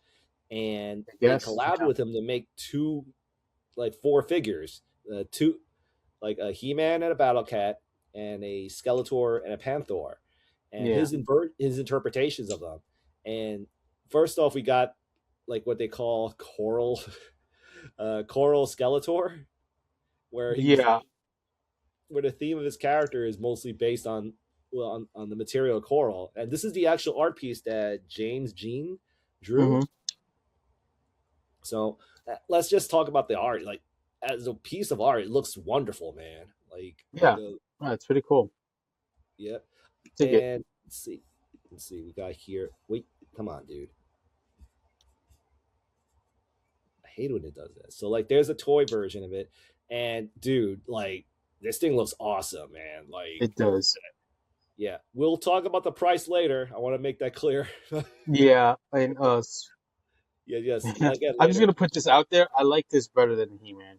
and I they guess. collabed Yeah. with him to make four figures, two like a He-Man and a Battle Cat and a Skeletor and a Panther, and Yeah. his interpretations of them. And first off, we got like what they call coral coral Skeletor, where where the theme of his character is mostly based on on the material coral, and this is the actual art piece that James Jean drew. Mm-hmm. So let's just talk about the art. Like as a piece of art, it looks wonderful, man. Like Yeah, it's pretty cool. Yeah, Dig it. and let's see, we got here. Wait, come on, dude. I hate when it does that. So like, there's a toy version of it, and dude, like this thing looks awesome, man. Like It does. yeah, we'll talk about the price later. I want to make that clear. Yeah, and Yeah, yes. Again, I'm just later. gonna put this out there. I like this better than He-Man.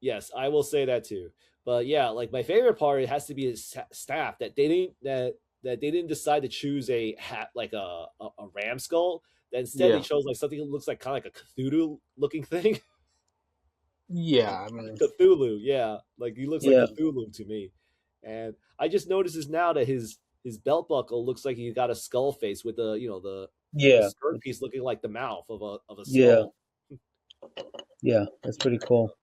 Yes, I will say that too. But yeah, like my favorite part, it has to be his staff that they didn't that they didn't decide to choose a hat like a ram skull. That instead they chose like something that looks like kind of like a Cthulhu looking thing. Yeah, I mean, Cthulhu, yeah, like he looks like Cthulhu to me. And I just noticed this now that his belt buckle looks like he got a skull face with the the skirt piece looking like the mouth of a skull. Yeah, that's pretty cool.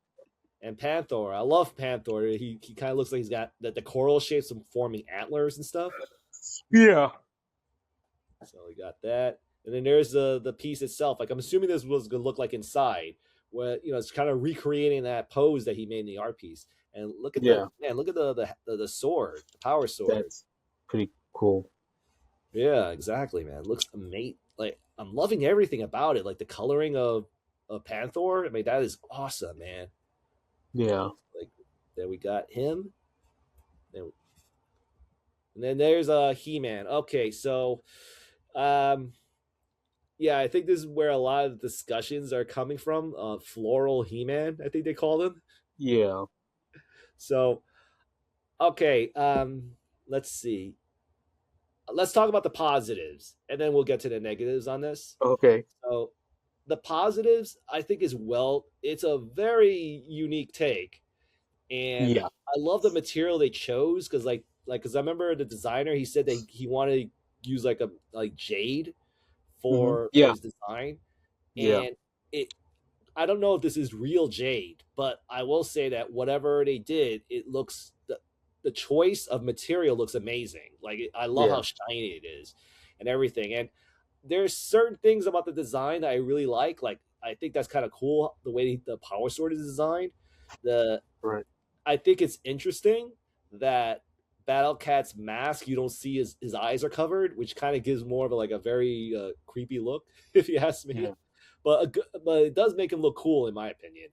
And Panther, I love Panther. He kind of looks like he's got the coral shapes of forming antlers and stuff. Yeah. So we got that, and then there's the piece itself. Like I'm assuming this was gonna look like inside, where it's kind of recreating that pose that he made in the art piece. And look at look at the sword, the power sword. That's pretty cool. Yeah, exactly, man. It looks amazing. Like I'm loving everything about it. Like the coloring of Panther. I mean, that is awesome, man. Yeah. Like there we got him. And then there's He-Man. Okay, so yeah, I think this is where a lot of the discussions are coming from. Floral He-Man, I think they call him. Yeah. So okay, let's see. Let's talk about the positives, and then we'll get to the negatives on this. Okay. So the positives, I think, it's a very unique take, and I love the material they chose because, because I remember the designer, he said that he wanted to use like jade for his design, and I don't know if this is real jade, but I will say that whatever they did, it looks the choice of material looks amazing. Like I love how shiny it is and everything. And there's certain things about the design that I really like. Like I think that's kind of cool the way the power sword is designed. I think it's interesting that Battle Cat's mask, you don't see his eyes are covered, which kind of gives more of a very creepy look, if you ask me. Yeah. But it does make him look cool in my opinion.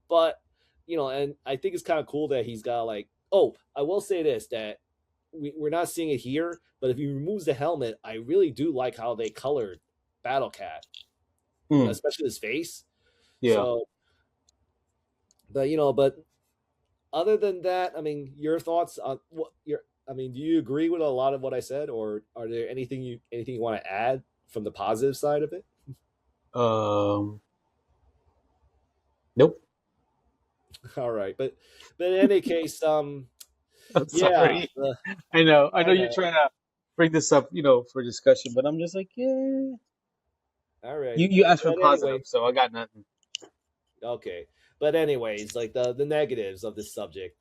But and I think it's kind of cool that he's got I will say this, that we're not seeing it here, but if he removes the helmet, I really do like how they colored Battle Cat, especially his face. Yeah. So, but other than that, I mean, your thoughts on do you agree with a lot of what I said, or are there anything you want to add from the positive side of it? Nope. All right, but in any case, I'm sorry. I know you're trying to bring this up, for discussion, but I'm just like, yeah. All right. You asked for positive, so I got nothing. Okay, but anyways, like the negatives of this subject.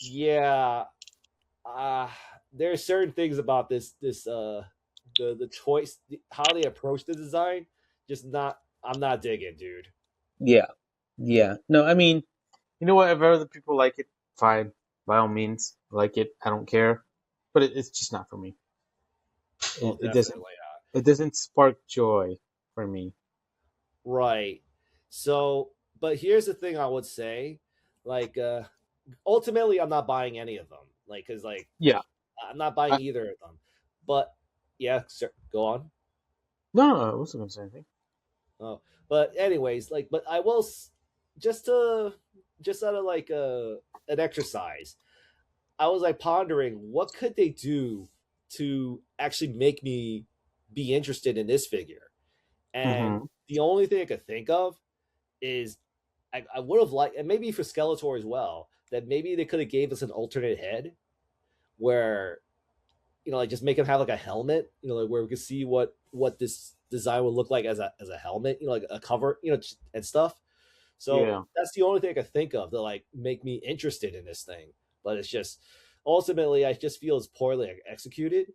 Yeah. There are certain things about the choice, how they approach the design, I'm not digging, dude. Yeah. No, I mean, you know what? If other people like it, fine. By all means, like it. I don't care. But it's just not for me. It doesn't spark joy for me. Right. So, but here's the thing I would say, ultimately, I'm not buying any of them. Because I'm not buying either of them. But yeah, sir, go on. No, I wasn't gonna say anything. Oh, but anyways, but I will just out of an exercise, I was pondering what could they do to actually make me be interested in this figure, and the only thing I could think of is I would have liked, and maybe for Skeletor as well, that maybe they could have gave us an alternate head where like just make him have like a helmet, like where we could see what this design would look like as a helmet, like a cover, and stuff. So that's the only thing I could think of to like make me interested in this thing. But it's just ultimately, I just feel it's poorly executed,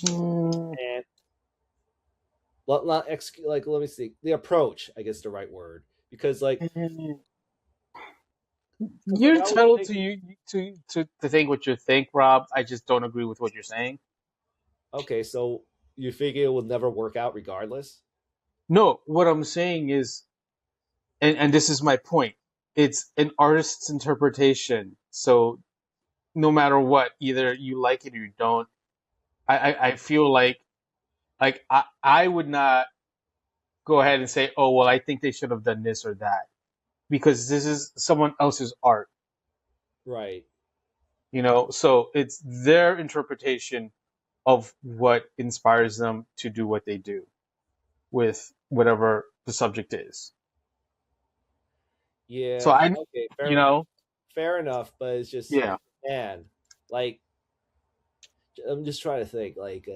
and not execute. Like, let me see, the approach, I guess, is the right word, because like you're entitled to think what you think, Rob. I just don't agree with what you're saying. Okay, so you figure it will never work out regardless? No, what I'm saying is, and this is my point. It's an artist's interpretation. So no matter what, either you like it or you don't. I feel like I would not go ahead and say, oh well, I think they should have done this or that, because this is someone else's art. Right. So it's their interpretation of what inspires them to do what they do with whatever the subject is. Yeah. So okay, fair enough, but it's just, yeah, man, like, I'm just trying to think, like,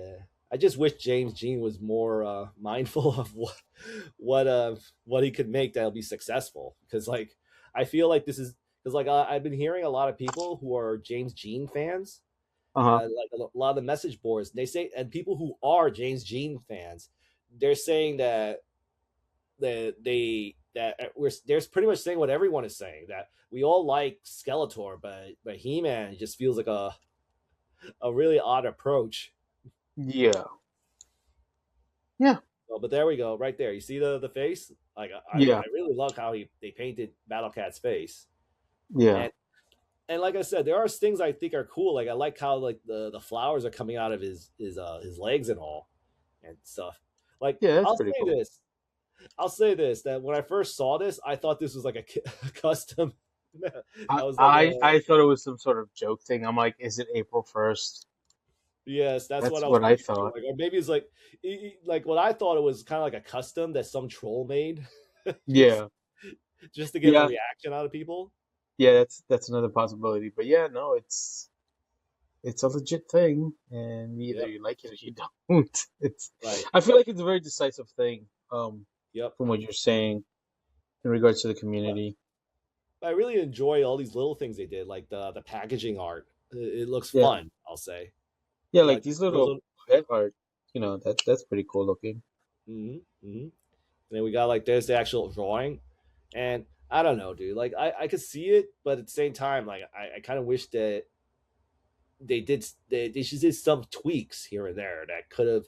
I just wish James Jean was more mindful of what he could make that'll be successful, because like I feel like this is because like I've been hearing a lot of people who are James Jean fans, like a lot of the message boards, they say, and people who are James Jean fans, they're saying that they're pretty much saying what everyone is saying, that we all like Skeletor, but He-Man just feels like a really odd approach. Yeah. Oh, but there we go, right there. You see the face? Like I really love how they painted Battle Cat's face. Yeah. And like I said, there are things I think are cool. Like I like how like the flowers are coming out of his legs and all and stuff. Like Yeah, that's pretty cool. I'll say this, that when I first saw this, I thought this was like a custom. I thought it was some sort of joke thing. I'm like, is it April 1st? Yes, that's what I thought. Like, or maybe it's like what I thought it was kind of like a custom that some troll made. Yeah. Just to get a reaction out of people. Yeah, that's another possibility. But yeah, no, it's a legit thing, and either you like it or you don't. It's right. I feel like it's a very decisive thing. Yep. From what you're saying in regards to the community. I really enjoy all these little things they did, like the packaging art. It looks fun, I'll say. Yeah, like these little head art, that's pretty cool looking. Mm-hmm. Mm-hmm. And then we got like there's the actual drawing, and I don't know, dude. Like I could see it, but at the same time, like I kind of wish that they just did some tweaks here and there that could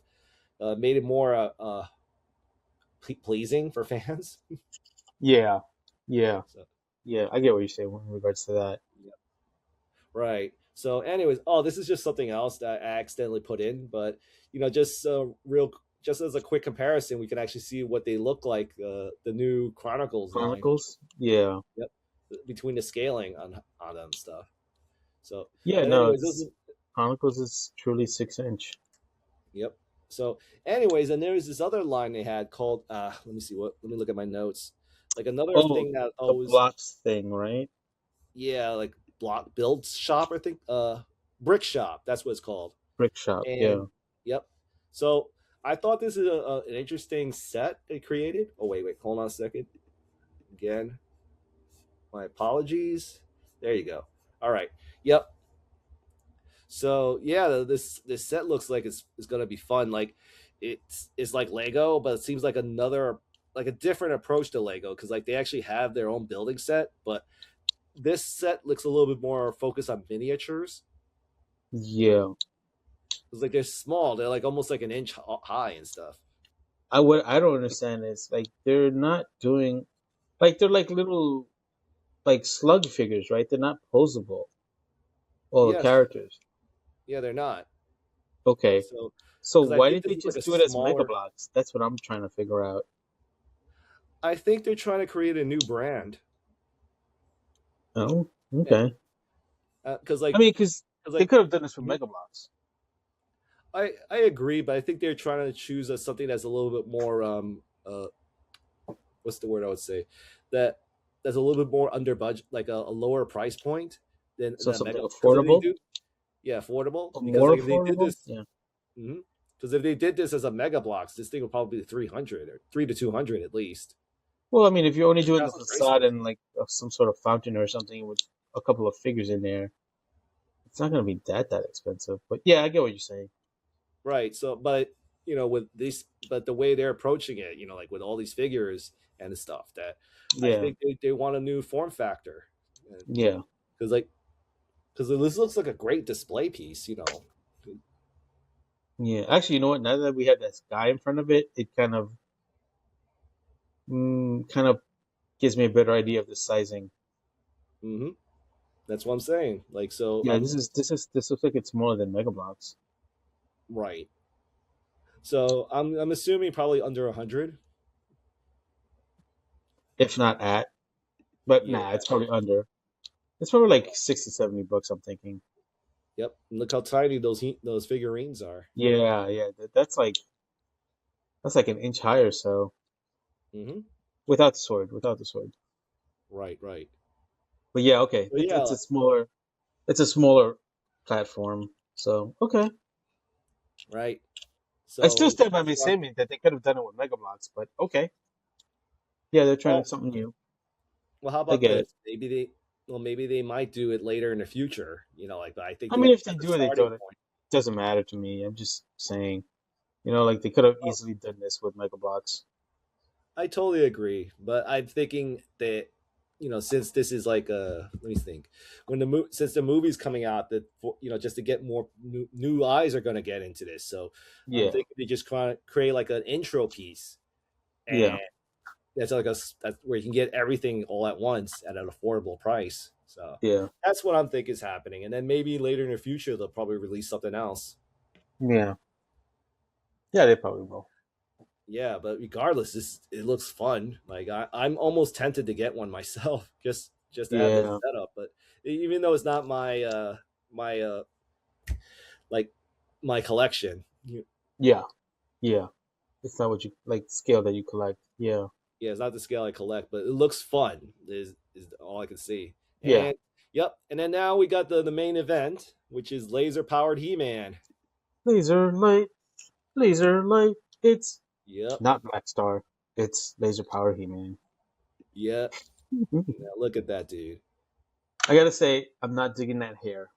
have made it more pleasing for fans. Yeah. Yeah. Yeah, I get what you're saying in regards to that. Yeah. Right. So, anyways, this is just something else that I accidentally put in, but just as a quick comparison, we can actually see what they look like. The new Chronicles line. Yeah. Yep. Between the scaling on them and stuff. So yeah, no, Chronicles is truly 6-inch. Yep. So, anyways, and there's this other line they had called. Let me look at my notes. Like another thing that the blocks thing, right? Yeah, like block build shop, I think. Brick shop. That's what it's called. Brick shop. Yeah. Yep. So I thought this is an interesting set they created. Oh wait, hold on a second. Again, my apologies. There you go. All right. Yep. So yeah, this set looks like it's gonna be fun. Like it's like Lego, but it seems like a different approach to Lego, because like they actually have their own building set, but this set looks a little bit more focused on miniatures. Yeah. It's like they're small. They're like almost like an inch high and stuff. I don't understand is like they're not doing, like they're like little like slug figures, right? They're not posable. All the characters. Yeah, they're not. Okay. So why didn't they just do it as Mega Bloks? That's what I'm trying to figure out. I think they're trying to create a new brand. Oh, okay. Because like they could have done this for Mega Bloks. I agree, but I think they're trying to choose something that's a little bit more what's the word I would say, that's a little bit more under budget, like a lower price point than something Mega, affordable. Yeah, affordable. Because More like if they did affordable? this, Yeah. because if they did this as a Mega Blocks, this thing would probably be 300 or 3 to 200 at least. Well, I mean, if you're only doing the That's the price facade point. and like some sort of fountain or something with a couple of figures in there, it's not going to be that expensive. But yeah, I get what you're saying. Right. So, but with this, but the way they're approaching it, like with all these figures and the stuff, that I Yeah, think they want a new form factor, yeah, because this looks like a great display piece. yeah. Actually, you know what? Now that we have that guy in front of it, it kind of gives me a better idea of the sizing. hmm That's what I'm saying. Like, so Yeah, this looks like it's smaller than Mega Bloks, right. So I'm assuming probably under 100. if not at. But Yeah. nah, it's probably under. It's probably like 60, $70. I'm thinking. Yep. And look how tiny those figurines are. Yeah, yeah. That's like an inch high or so hmm without the sword. Without the sword. Right. Right. But yeah, okay. But yeah. It's a smaller platform. So okay. Right. I still So stand by that's my what I'm. statement that they could have done it with Mega Bloks, but okay. Yeah, they're trying Well, something new. Well, how I about get this? it. Maybe they might do it later in the future. Like I think I mean, if they that's a do it, they starting do it. point. Doesn't matter to me. I'm just saying, like they could have Well, easily done this with Mega Bloks. I totally agree, but I'm thinking that since this is like let me think, since the movie's coming out, that just to get more new eyes are going to get into this. So I'm Yeah, thinking they just create like an intro piece, yeah, and that's like that's where you can get everything all at once at an affordable price. So yeah, that's what I'm thinking is happening, and then maybe later in the future they'll probably release something else. yeah, yeah. They probably will. Yeah, but regardless, it looks fun. Like I'm almost tempted to get one myself, just to have this Yeah, setup. But even though it's not my like my collection, yeah, yeah. It's not what you like scale that you collect. Yeah, yeah, it's not the scale I collect, but it looks fun. Is all I can see. yeah. And yep, and then now we got the main event, which is laser powered He Man. Laser light, laser light. It's Yep, not Black Star. It's Laser Power He-Man. yep. Yeah, look at that dude. I gotta say, I'm not digging that hair.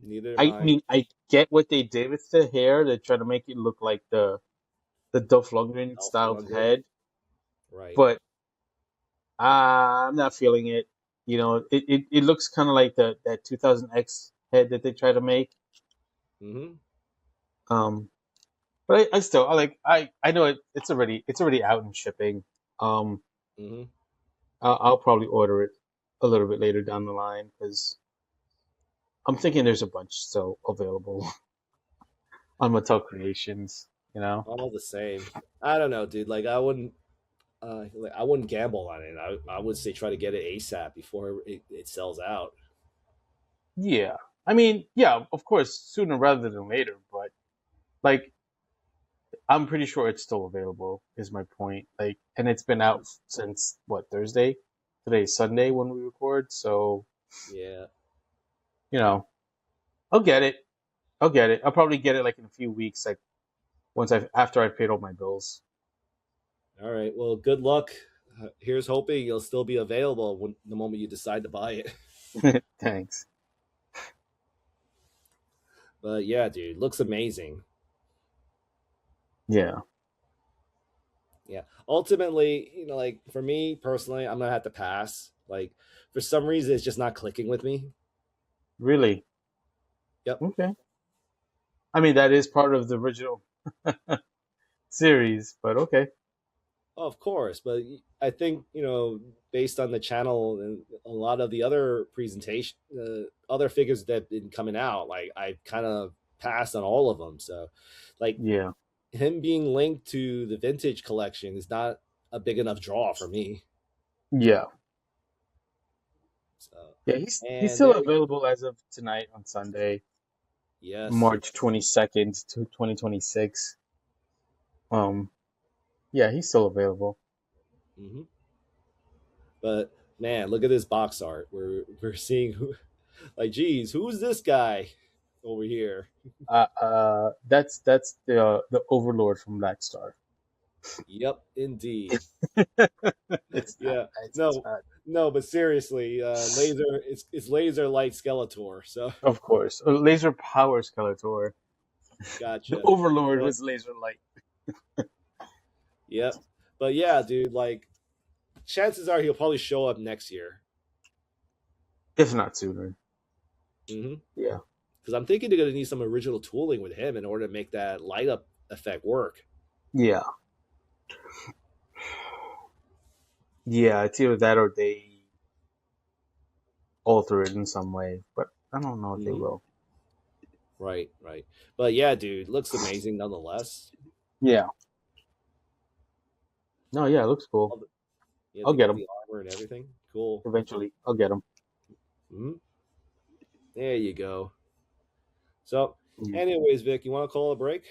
Neither am I I. mean, I get what they did with the hair. They try to make it look like the Dolph Lundgren Dolph styled Lundgren. head, Right. but I'm not feeling it. It looks kind of like that 2000X head that they try to make. Mm-hmm. Um, but I still I know it's already out and shipping. Um, Mm-hmm. I'll probably order it a little bit later down the line because I'm thinking there's a bunch still available on Mattel Creations. All the same. I don't know, dude. Like I wouldn't gamble on it. I would say try to get it ASAP before it sells out. Yeah. I mean, yeah, of course, sooner rather than later, but like I'm pretty sure it's still available, is my point. Like, and it's been out since what, Thursday? Today's Sunday when we record, so Yeah. you know, I'll get it. I'll get it. I'll probably get it like in a few weeks, like after I've paid all my bills. All right. Well, good luck. Here's hoping it'll still be available when the moment you decide to buy it. Thanks. But yeah, dude, looks amazing. Yeah. Yeah. Ultimately, like for me personally, I'm gonna have to pass. Like for some reason, it's just not clicking with me. Really? Yep. Okay. I mean, that is part of the original series, but okay. Of course, but I think based on the channel and a lot of the other presentation, other figures that have been coming out, like I kind of passed on all of them. So, like Yeah. him being linked to the vintage collection is not a big enough draw for me. Yeah. So, Yeah, he's and still there, available as of tonight on Sunday, yes, March 22nd to 2026. Yeah, he's still available. hmm but man, look at this box art. We're seeing Like, geez, who's this guy over here? That's the Overlord from Black Star. Yep, indeed. It's not Yeah, nice. It's no, not. no, but seriously, laser. It's laser light Skeletor. So Of course, laser power Skeletor. The gotcha. Overlord But was laser light. yep, but yeah, dude. Like, chances are he'll probably show up next year. If not sooner. Mm-hmm. Yeah. Because I'm thinking they're gonna need some original tooling with him in order to make that light up effect work. Yeah. Yeah, it's either that or they alter it in some way, but I don't know if they will. Right, right. But yeah, dude, looks amazing nonetheless. Yeah. No, yeah, it looks cool. I'll get them. The armor and everything. Cool. Eventually, I'll get them. Mm-hmm. There you go. So, anyways, Vic, you want to call a break?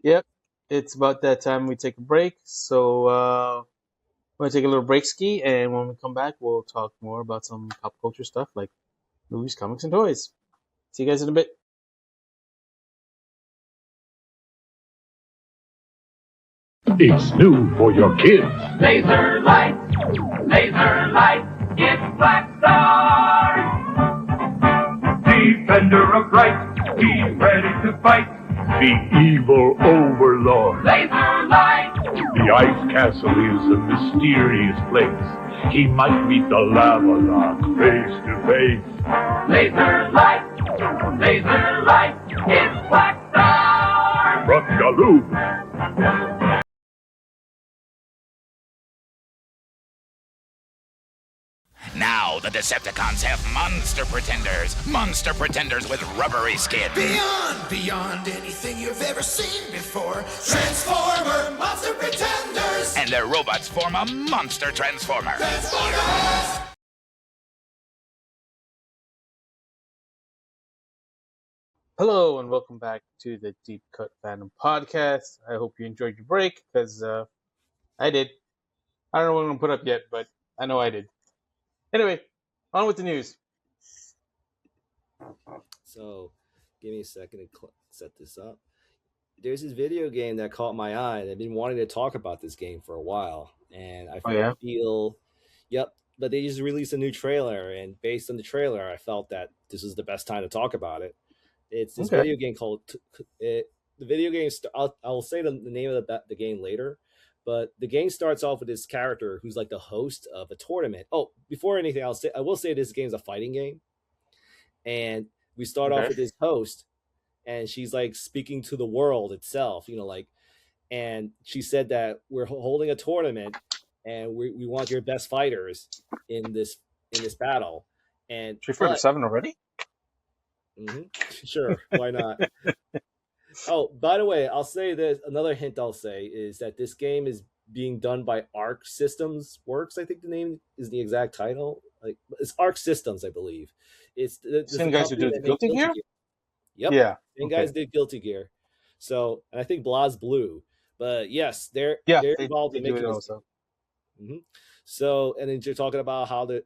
Yep. It's about that time we take a break. So, we're going to take a little break ski, and when we come back, we'll talk more about some pop culture stuff like movies, comics, and toys. See you guys in a bit. It's new for your kids. Laser light, it's Black Star. Defender of right, he's ready to fight. The evil overlord. Laser light, The ice castle is a mysterious place. He might meet the lava lock face to face. laser light, it's Black Star. From Galoob. Now the Decepticons have monster pretenders with rubbery skin. Beyond anything you've ever seen before. Transformer Monster Pretenders. And their robots form a monster transformer. Transformers! Hello, and welcome back to the Deep Cut Fandom Podcast. I hope you enjoyed your break, because I did. I don't know what I'm going to put up yet, but I know I did. Anyway, on with the news. So, give me a second to set this up. There's this video game that caught my eye. I've been wanting to talk about this game for a while, and I feel, yep. But they just released a new trailer, and based on the trailer, I felt that this is the best time to talk about it. It's this video game called. The video game. I'll say the name of the game later. But the game starts off with this character who's like the host of a tournament. Oh, before anything, I will say this game's a fighting game. And we start off with this host, and she's like speaking to the world itself, and she said that we're holding a tournament, and we want your best fighters in this battle. And Street Fighter 7 already? Mm-hmm. Sure, why not? Oh, by the way, I'll say this. Another hint I'll say is that this game is being done by Arc Systems Works. I think the name is the exact title. Like, it's Arc Systems, I believe. It's the same guys who do Guilty Gear? Yep. Yeah. Same guys did Guilty Gear. So, and I think BlazBlue. But yes, they're involved in making it also. Mm-hmm. So, and then you're talking about how they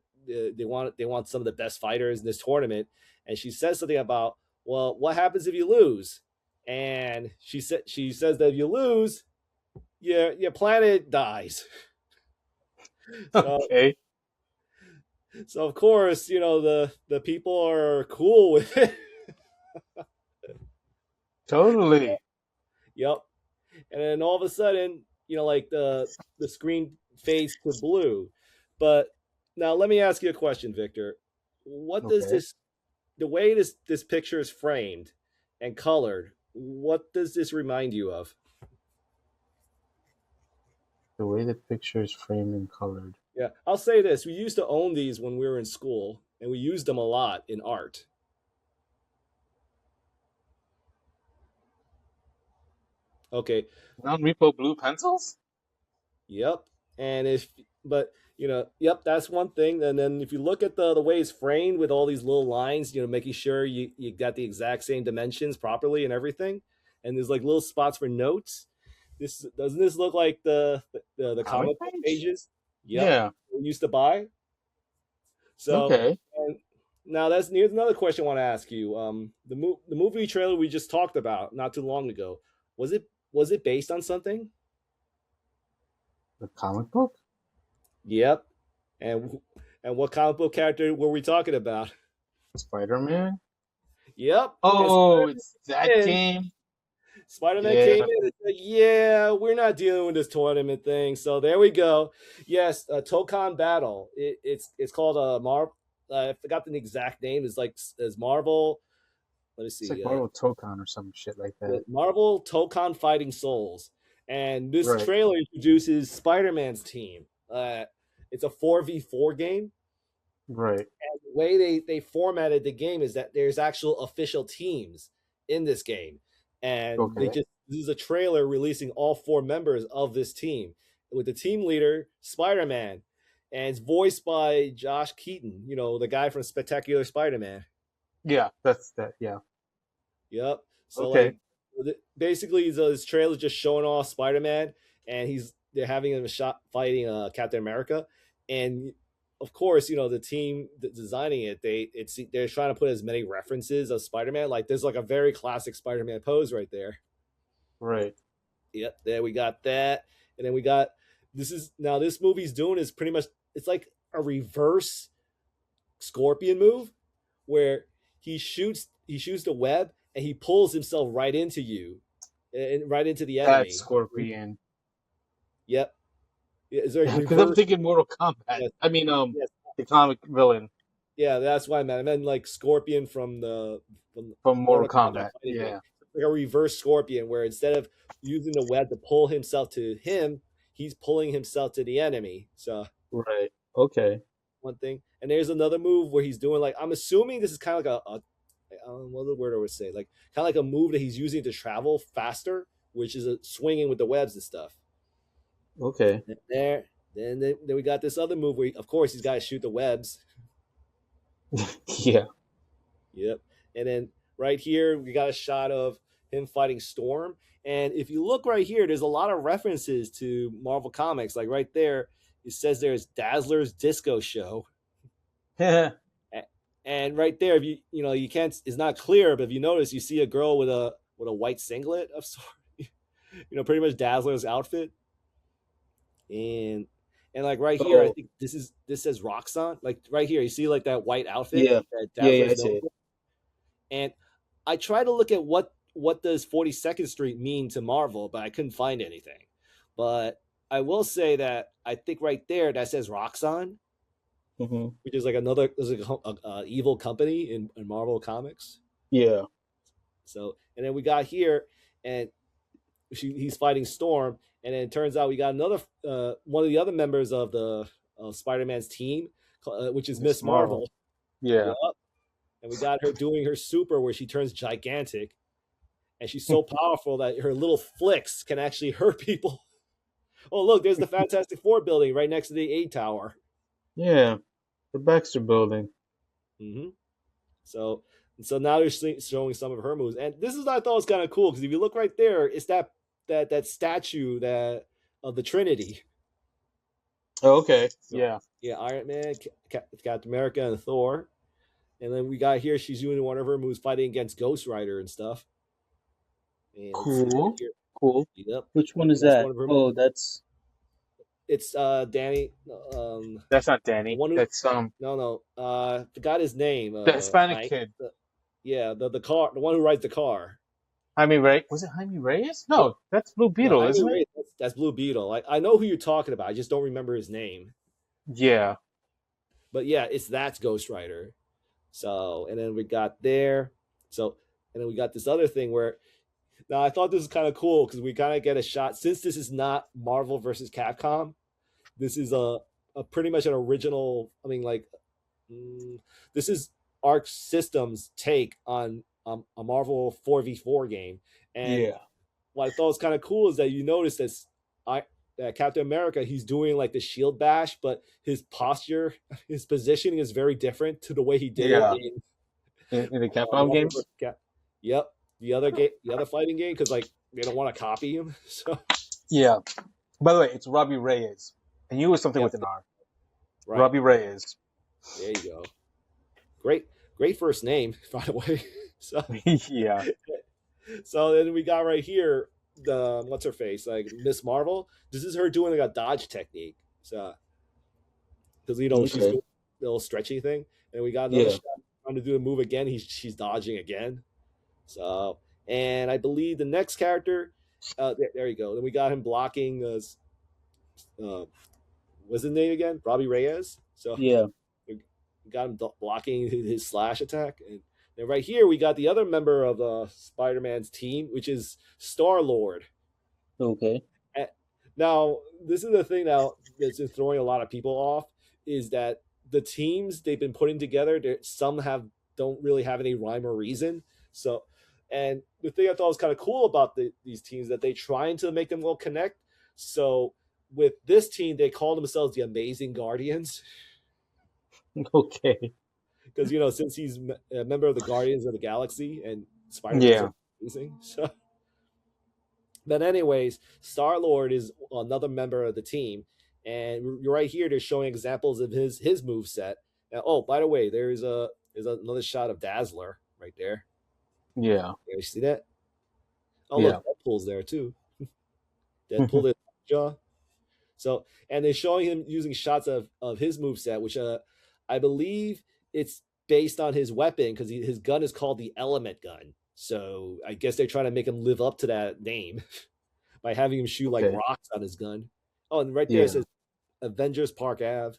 want some of the best fighters in this tournament, and she says something about, well, what happens if you lose? And she says that if you lose, your planet dies. Okay. So of course, the people are cool with it. Totally. Yep. And then all of a sudden, like the screen fades to blue. But now let me ask you a question, Victor. What does the way this picture is framed and colored, what does this remind you of? The way the picture is framed and colored. Yeah, I'll say this. We used to own these when we were in school, and we used them a lot in art. Okay. Non-repo blue pencils? Yep. And yep, that's one thing. And then if you look at the way it's framed with all these little lines, making sure you got the exact same dimensions properly and everything. And there's like little spots for notes. Doesn't this look like the comic book pages? Yep, Yeah. we used to buy. So Now here's another question I want to ask you. The movie trailer we just talked about not too long ago, was it based on something? The comic book? Yep. And what comic book character were we talking about? Spider-Man? Yep. Oh, it's that game? Spider-Man Yeah. came in and said, yeah, we're not dealing with this tournament thing. So there we go. Yes, Tokon Battle. It's called Marvel. I forgot the exact name. It's like as Marvel. Let me see. It's like Marvel Tokon or some shit like that. Marvel Tokon Fighting Souls. And this Right. trailer introduces Spider-Man's team. It's a 4v4 game. Right. And the way they formatted the game is that there's actual official teams in this game. And this is a trailer releasing all 4 members of this team with the team leader, Spider-Man. And it's voiced by Josh Keaton, the guy from Spectacular Spider-Man. Yeah, that's that. Yeah. Yep. So basically, this trailer is just showing off Spider-Man, and they're having him fighting Captain America, and of course, the team designing it, they're trying to put as many references of Spider-Man. Like there's like a very classic Spider-Man pose right there. Right. Yep. There we got that, and then we got this movie's doing is pretty much it's like a reverse Scorpion move, where he shoots the web and he pulls himself right into you, and right into the enemy. That's Scorpion. Yep. Because I'm thinking Mortal Kombat. Yes. I mean, the comic villain. Yeah, that's why I meant like Scorpion from Mortal Kombat. Yeah. Like a reverse Scorpion, where instead of using the web to pull himself to him, he's pulling himself to the enemy. So right. Okay. One thing, and there's another move where he's doing like I'm assuming this is kind of like what the word I would say, like kind of like a move that he's using to travel faster, which is swinging with the webs and stuff. Okay. And then we got this other move where, of course, he's got to shoot the webs. Yeah. Yep. And then right here, we got a shot of him fighting Storm. And if you look right here, there's a lot of references to Marvel Comics. Like right there, it says there's Dazzler's Disco Show. Yeah. And right there, if you can't, it's not clear, but if you notice, you see a girl with a white singlet of sorts. Pretty much Dazzler's outfit. And like right here, I think this says Roxxon. Like right here, you see like that white outfit. Yeah. That's it. And I try to look at what does 42nd Street mean to Marvel, but I couldn't find anything. But I will say that I think right there that says Roxxon, which is like there's like a evil company in Marvel Comics. Yeah. So and then we got here, and he's fighting Storm. And then it turns out we got another one of the other members of the Spider-Man's team, which is Miss Marvel. Yeah. Yep. And we got her doing her super where she turns gigantic. And she's so powerful that her little flicks can actually hurt people. Oh, look, there's the Fantastic Four building right next to the A Tower. Yeah, the Baxter building. Mm-hmm. So now they're showing some of her moves. And this is what I thought was kind of cool, because if you look right there, it's that statue of the Trinity. Oh, okay. So, yeah, Iron Man, Captain America, and Thor. And then we got here, she's doing one of her moves fighting against Ghost Rider and stuff. And cool. Yep. Which one is that? It's Danny. That's not Danny. That's No. Forgot his name. The Hispanic kid. The one who rides the car. Jaime Reyes? Was it Jaime Reyes? No, that's Blue Beetle, isn't it? That's Blue Beetle. I know who you're talking about. I just don't remember his name. Yeah. But yeah, that's Ghost Rider. So, and then we got there. So, and then we got this other thing where, now I thought this was kind of cool because we kind of get a shot. Since this is not Marvel versus Capcom, this is a pretty much an original. I mean, like, this is Arc Systems' take on a Marvel 4v4 game. And what I thought was kind of cool is that you notice that Captain America, he's doing like the shield bash, but his posture, his positioning is very different to the way he did it in the Capcom games. Yep, the other fighting game, because like they don't want to copy him. So yeah. By the way, it's Robbie Reyes, and you was something with an R. Right. Robbie Reyes. There you go. great first name, by the way. So Yeah. so then we got right here the what's her face, like Miss Marvel. This is her doing like a dodge technique. So because she's Okay. doing the little stretchy thing, and we got another Yeah. shot trying to do a move again. She's dodging again. So and I believe the next character, there you go. Then we got him blocking. What's his name again? Robbie Reyes. So Yeah. we got him blocking his slash attack, and then right here we got the other member of Spider-Man's team, which is Star-Lord. Okay. Now, this is the thing now that's been throwing a lot of people off is that the teams they've been putting together, some don't really have any rhyme or reason. So, and the thing I thought was kind of cool about these teams that they trying to make them all connect. So, with this team, they call themselves the Amazing Guardians. Okay. Because since he's a member of the Guardians of the Galaxy and Spider-Man's amazing, so. But anyways, Star-Lord is another member of the team, and right here they're showing examples of his move set. Now, oh, by the way, there's another shot of Dazzler right there. Yeah. You see that? Oh, Yeah. look, Deadpool's there too. Deadpool did jaw. So, and they're showing him using shots of his move set, which I believe it's based on his weapon because his gun is called the Element Gun. So I guess they're trying to make him live up to that name by having him shoot like rocks on his gun. Oh, and right there it says Avengers Park Ave.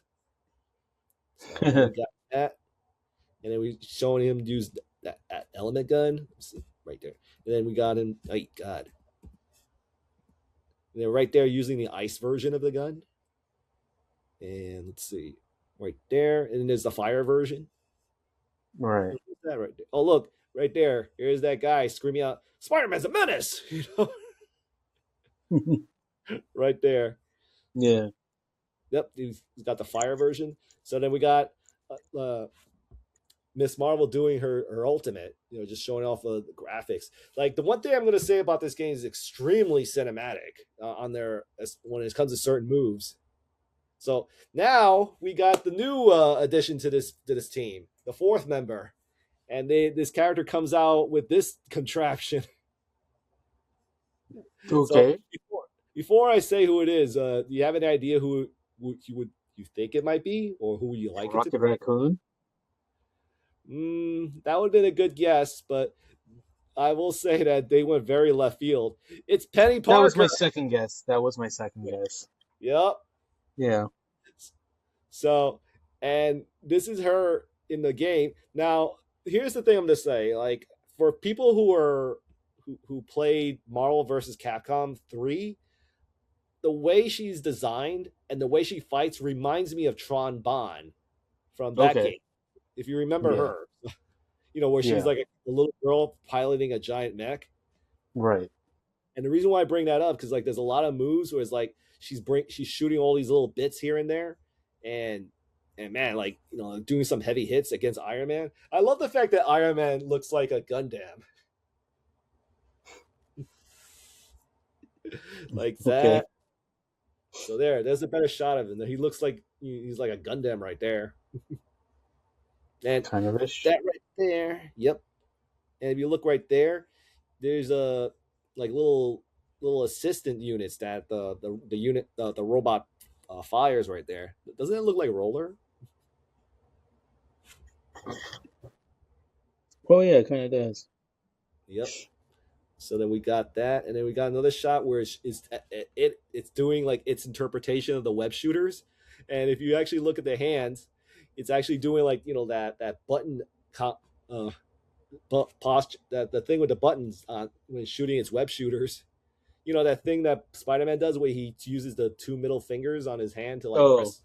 So we got that. And then we showing him use that Element Gun. Right there. And then we got him. Oh, God. And then right there using the ice version of the gun. And let's see. Right there. And then there's the fire version. Right. What's that right there? Oh, look. Right there. Here's that guy screaming out, Spider-Man's a menace! Right there. Yeah. Yep. He's got the fire version. So then we got Miss Marvel doing her ultimate, just showing off the graphics. Like the one thing I'm going to say about this game is extremely cinematic when it comes to certain moves. So now we got the new addition to this team, the fourth member, and this character comes out with this contraption. Okay. So before I say who it is, do you have any idea who you think it might be, or who you like Rocket it to be? Raccoon? That would have been a good guess, but I will say that they went very left field. It's Penny Parker. That was my second guess. Yep. Yeah. So, and this is her in the game. Now, here's the thing I'm going to say. Like, for people who played Marvel vs. Capcom 3, the way she's designed and the way she fights reminds me of Tron Bonne from that game. If you remember her, where she's like a little girl piloting a giant mech. Right. And the reason why I bring that up, because like there's a lot of moves where it's like she's shooting all these little bits here and there, and man, like doing some heavy hits against Iron Man. I love the fact that Iron Man looks like a Gundam. Like that. Okay. So there's a better shot of him. He looks like he's like a Gundam right there. And kind of ish. That right there. Yep. And if you look right there, there's a like little assistant units that the unit the robot fires right there. Doesn't it look like Roller? Oh yeah, it kind of does. Yep. So then we got that, and then we got another shot where it's doing like its interpretation of the web shooters, and if you actually look at the hands, it's actually doing like that button posture, that the thing with the buttons on when shooting its web shooters. That thing that Spider-Man does where he uses the two middle fingers on his hand to press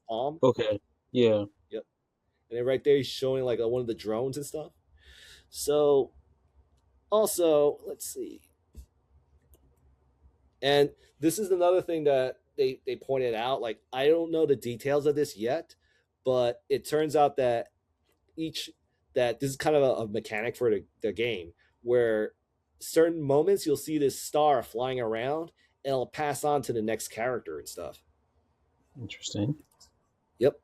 palm. Okay. Yeah. Yep. And then right there he's showing like one of the drones and stuff. So also, let's see. And this is another thing that they pointed out. Like, I don't know the details of this yet, but it turns out that this is kind of a mechanic for the game where certain moments you'll see this star flying around and it'll pass on to the next character and stuff. Interesting. Yep.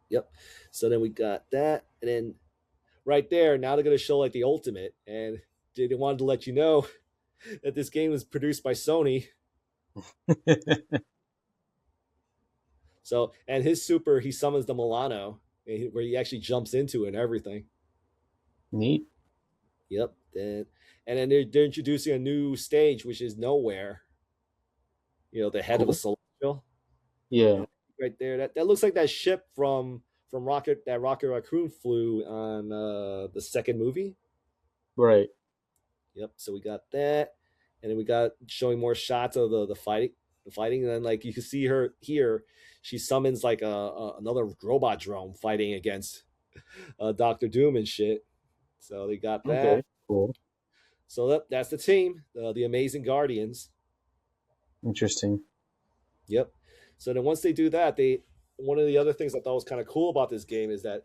So then we got that, and then right there, now they're going to show like the ultimate, and they wanted to let you know that this game was produced by Sony. So, and his super, he summons the Milano, where he actually jumps into it and everything. Neat. Yep. And then they're introducing a new stage, which is Nowhere. The head of a celestial. Yeah. And right there, that looks like that ship from Rocket Raccoon flew on the second movie. Right. Yep. So we got that, and then we got showing more shots of the fighting, and then like you can see her here. She summons like another robot drone fighting against Doctor Doom and shit. So they got that. Okay. Cool. So that's the team, the Amazing Guardians. Interesting. Yep. So then once they do that, one of the other things I thought was kind of cool about this game is that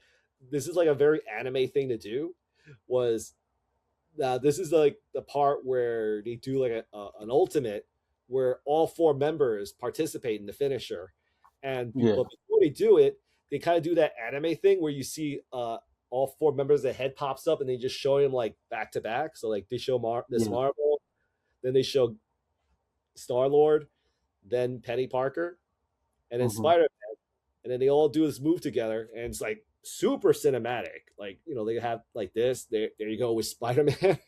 this is like a very anime thing to do. This is like the part where they do like an ultimate where all 4 members participate in the finisher, but before they do it, they kind of do that anime thing where you see all 4 members, the head pops up and they just show him like back to back. So like they show Marvel, then they show Star-Lord, then Penny Parker, and then Spider-Man, and then they all do this move together, and it's like super cinematic. Like they have like this. There you go with Spider-Man.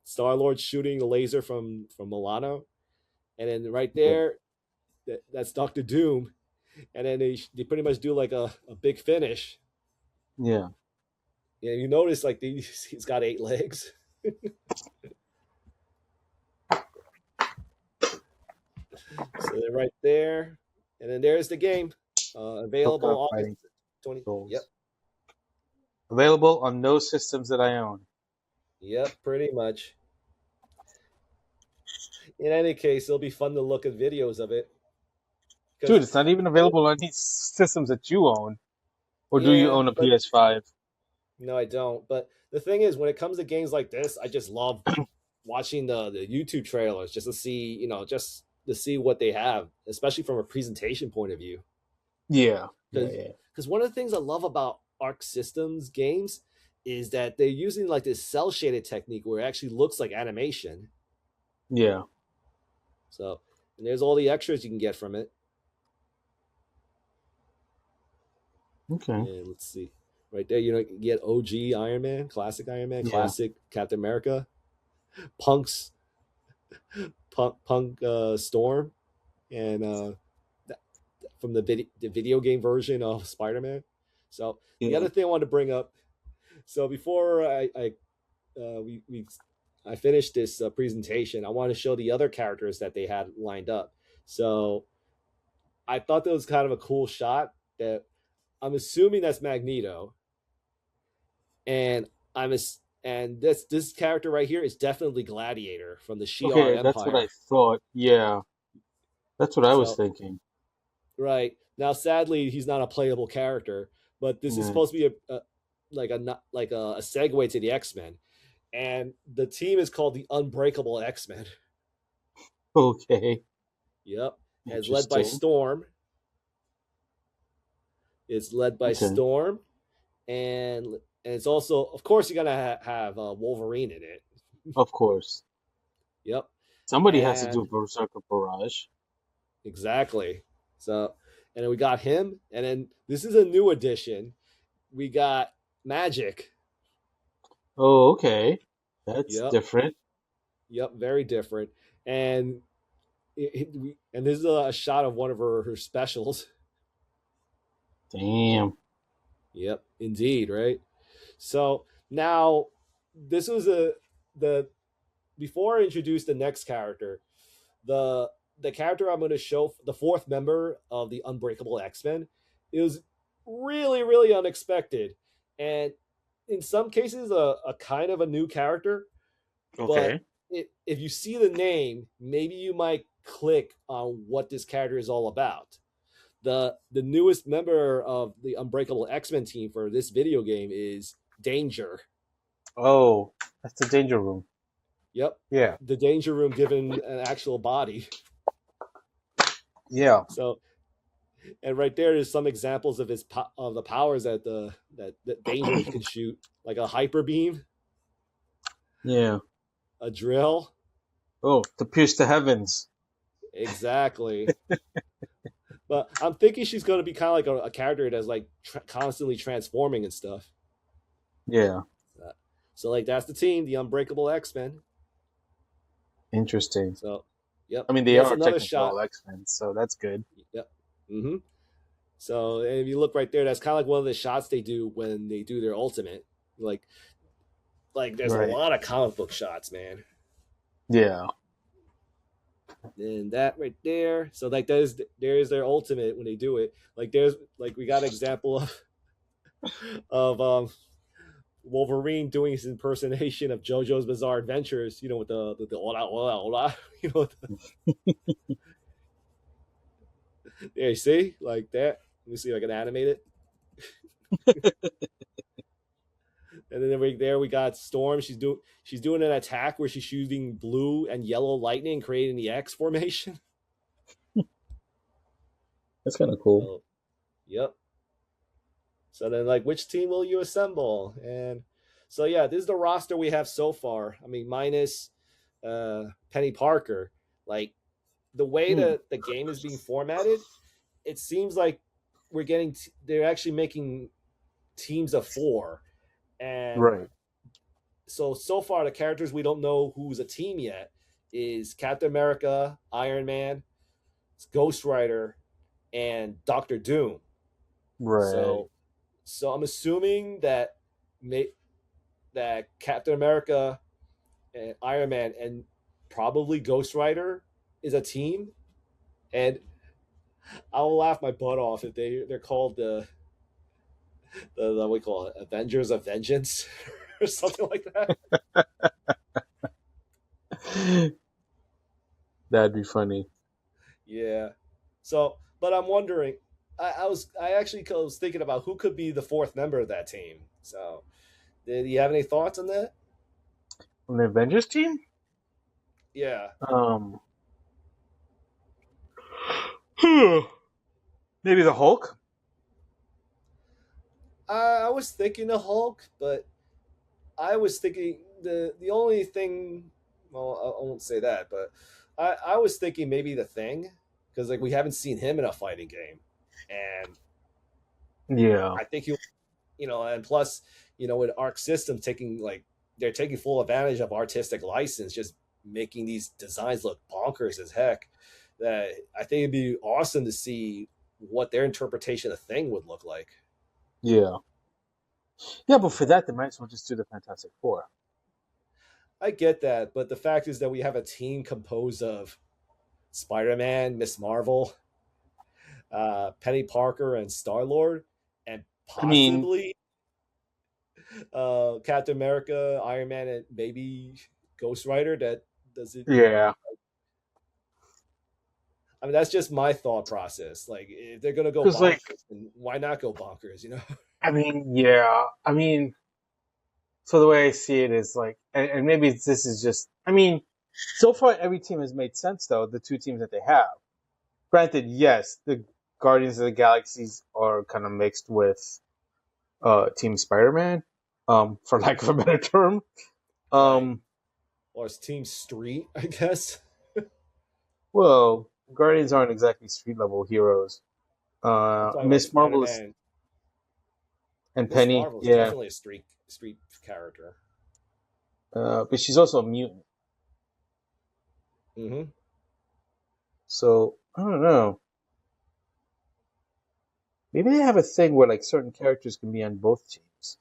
Star-Lord shooting the laser from Milano, and then right there, that's Doctor Doom, and then they pretty much do like a big finish. Yeah. Yeah, you notice like he's got 8 legs. So they're right there, and then there's the game available August 20. Yep. Available on no systems that I own. Yep, pretty much. In any case, it'll be fun to look at videos of it. Dude, it's not even available on these systems that you own. Or do you own a PS5? No, I don't. But the thing is, when it comes to games like this, I just love watching the YouTube trailers just to see, just to see what they have, especially from a presentation point of view. Yeah. Because one of the things I love about Arc Systems games is that they're using like this cell shaded technique where it actually looks like animation. Yeah. So, and there's all the extras you can get from it. Okay. And let's see. Right there, you get OG Iron Man, classic Iron Man, classic Captain America, Punk Storm, and from the video game version of Spider-Man. So the other thing I wanted to bring up. So before I finished this presentation, I want to show the other characters that they had lined up. So I thought that was kind of a cool shot. That I'm assuming that's Magneto, and this character right here is definitely Gladiator from the Shi'ar Empire. That's what I thought. Yeah, that's what I was thinking. Right now, sadly, he's not a playable character, but this is supposed to be a segue to the X-Men, and the team is called the Unbreakable X-Men. Okay. Yep, and it's led by Storm. Storm, and it's also, of course, you're gonna have Wolverine in it. Of course. Yep. Somebody has to do Berserker Barrage. Exactly. So, and then we got him, and then this is a new addition. We got Magic. Oh, okay. That's different. Yep, very different. And this is a shot of one of her specials. Damn. Yep, indeed, right? So now this was before I introduce the next character, the character I'm going to show, the 4th member of the Unbreakable X-Men, it was really, really unexpected. And in some cases, a kind of a new character. Okay. But if you see the name, maybe you might click on what this character is all about. The newest member of the Unbreakable X-Men team for this video game is Danger. Oh, that's the Danger Room. Yep. Yeah. The Danger Room given an actual body. Yeah. So And right there's some examples of of the powers that that Danger can shoot, like a hyper beam, Yeah. a drill. Oh, to pierce the heavens. Exactly. But I'm thinking she's going to be kind of like a character that's like constantly transforming and stuff. Yeah. So like that's the team, the Unbreakable X-Men. Interesting. So, yep. I mean, they That's are another technically shot. all X-Men, so that's good. Yep. Mm-hmm. So and if you look right there, that's kind of like one of the shots they do when they do their ultimate. Like there's Right. a lot of comic book shots, man. Yeah. And that right there. So like there's their ultimate when they do it. Like there's like we got an example of Wolverine doing his impersonation of JoJo's Bizarre Adventures, you know, with the hola hola hola, you know. Yeah, you see, like that. Let me see if I can animate it. And then we got Storm. She's doing an attack where she's shooting blue and yellow lightning, creating the X formation. That's kind of cool. So, yep. So then, like, which team will you assemble? And so yeah, this is the roster we have so far. I mean, minus Penny Parker. Like the way that the game is being formatted, it seems like we're getting they're actually making teams of 4. And Right. so far the characters we don't know who's a team yet is Captain America, Iron Man, Ghost Rider, and Doctor Doom. Right. So I'm assuming that that Captain America and Iron Man and probably Ghost Rider is a team, and I'll laugh my butt off if they're called the what we call it, Avengers of Vengeance or something like that. That'd be funny. Yeah. So, but I'm wondering. I was thinking about who could be the 4th member of that team. So, do you have any thoughts on that? From the Avengers team? Yeah. Maybe the Hulk? I was thinking the Hulk, but I was thinking the only thing. Well, I won't say that, but I was thinking maybe the Thing, because like we haven't seen him in a fighting game, and yeah, I think and plus with Arc Systems they're taking full advantage of artistic license, just making these designs look bonkers as heck. That I think it'd be awesome to see what their interpretation of Thing would look like. Yeah, but for that, they might as well just do the Fantastic Four. I get that, but the fact is that we have a team composed of Spider-Man, Miss Marvel, Penny Parker, and Star-Lord, and possibly Captain America, Iron Man, and maybe Ghost Rider. That does it. Yeah. I mean, that's just my thought process. Like, if they're gonna go bonkers, then why not go bonkers? I mean, yeah. I mean, so the way I see it is like, and maybe this is just. I mean, so far every team has made sense though. The 2 teams that they have. Granted, yes, the Guardians of the Galaxies are kind of mixed with Team Spider-Man, for lack of a better term. Or it's Team Street, I guess. Well, Guardians aren't exactly street level heroes. Miss Marvel and Penny, Marvel's definitely a street character. But she's also a mutant. Mm-hmm. So I don't know. Maybe they have a thing where like certain characters can be on both teams.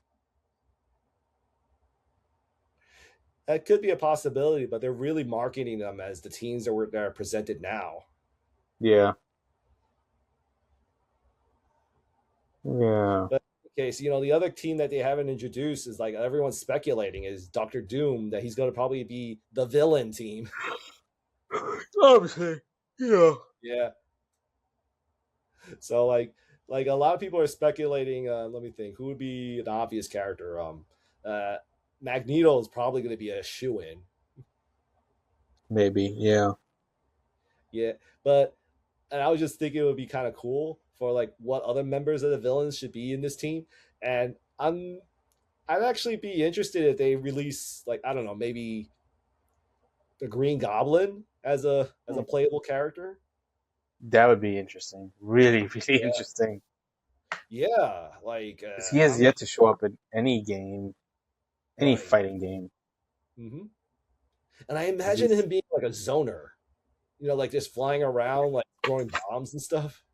That could be a possibility, but they're really marketing them as the teams that are presented now. Yeah. Yeah. But okay, so the other team that they haven't introduced is like everyone's speculating is Doctor Doom, that he's going to probably be the villain team. Obviously. Yeah. Yeah. So like a lot of people are speculating. Let me think. Who would be an obvious character? Magneto is probably going to be a shoo-in. Maybe. Yeah. Yeah, but I was just thinking it would be kind of cool for like what other members of the villains should be in this team, and I'd actually be interested if they release, like, I don't know, maybe the Green Goblin as a playable character. That would be interesting. Really, really Yeah. interesting. Yeah, like 'Cause he has yet to show up in any game, any Right. fighting game. hmm And I imagine him being like a zoner, you know, like just flying around, like throwing bombs and stuff.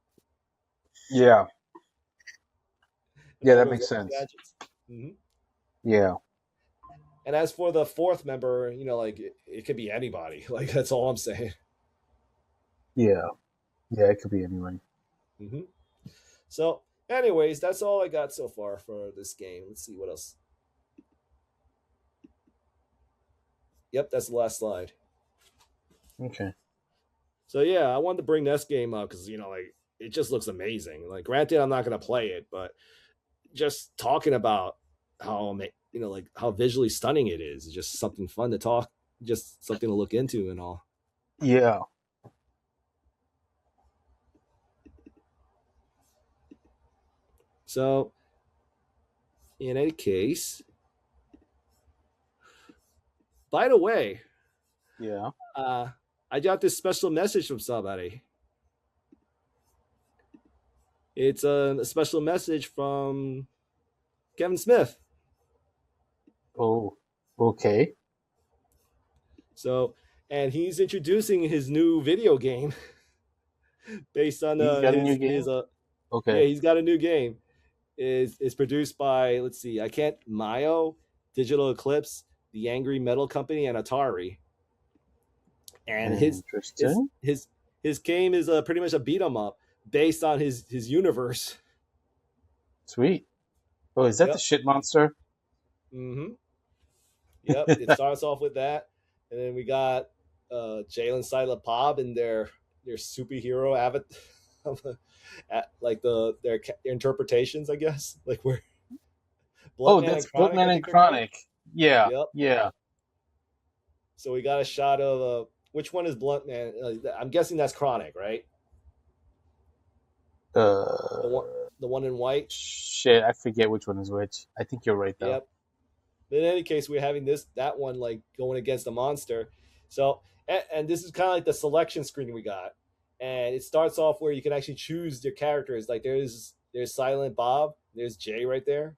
Yeah. Yeah, All that those makes little sense. gadgets. Mhm. Yeah. And as for the fourth member, you know, like it could be anybody. Like that's all I'm saying. Yeah. Yeah, it could be anyone. hmm So, anyways, that's all I got so far for this game. Let's see what else. Yep, that's the last slide. Okay. So yeah, I wanted to bring this game up because, you know, like it just looks amazing. Like, granted, I'm not gonna play it, but just talking about how you know, like how visually stunning it is just something fun to talk, just something to look into and all. Yeah. So, in any case, by the way, Yeah. I got this special message from somebody. It's a special message from Kevin Smith. Oh, okay. So, and he's introducing his new video game based on He's got a new game? yeah, Okay. he's got a new game. Is produced by, let's see, MotU, Digital Eclipse, the Angry Metal Company, and Atari. And Interesting. his game is pretty much a beat 'em up based on his universe. Sweet. Oh, is that Yep. the shit monster? Mm-hmm. Yep. It starts off with that, and then we got Jalen, Silent Bob, and their superhero avatar, like their interpretations, I guess. Like where. That's Bloodman and Chronic. Yeah. Yep. Yeah. So we got a shot of which one is Bluntman? I'm guessing that's Chronic, right? The one in white. Shit, I forget which one is which. I think you're right though. Yep. But in any case, we're having that one like going against the monster. So and this is kind of like the selection screen we got, and it starts off where you can actually choose your characters. Like there's Silent Bob, there's Jay right there.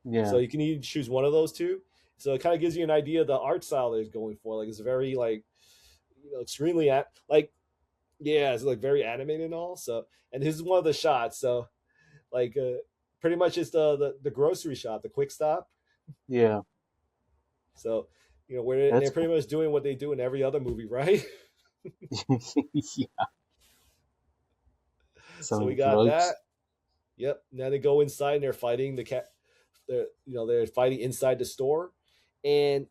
Yeah. So you can either choose one of those two. So it kind of gives you an idea of the art style they're going for. Like it's very like, you know, extremely like, yeah, it's like very animated and all. So, and this is one of the shots. So, like, pretty much it's the grocery shop, the quick stop. Yeah. So, you know, where they're pretty much doing what they do in every other movie, right? Yeah. So we got that. Yep. Now they go inside and they're fighting the cat. They're fighting inside the store, and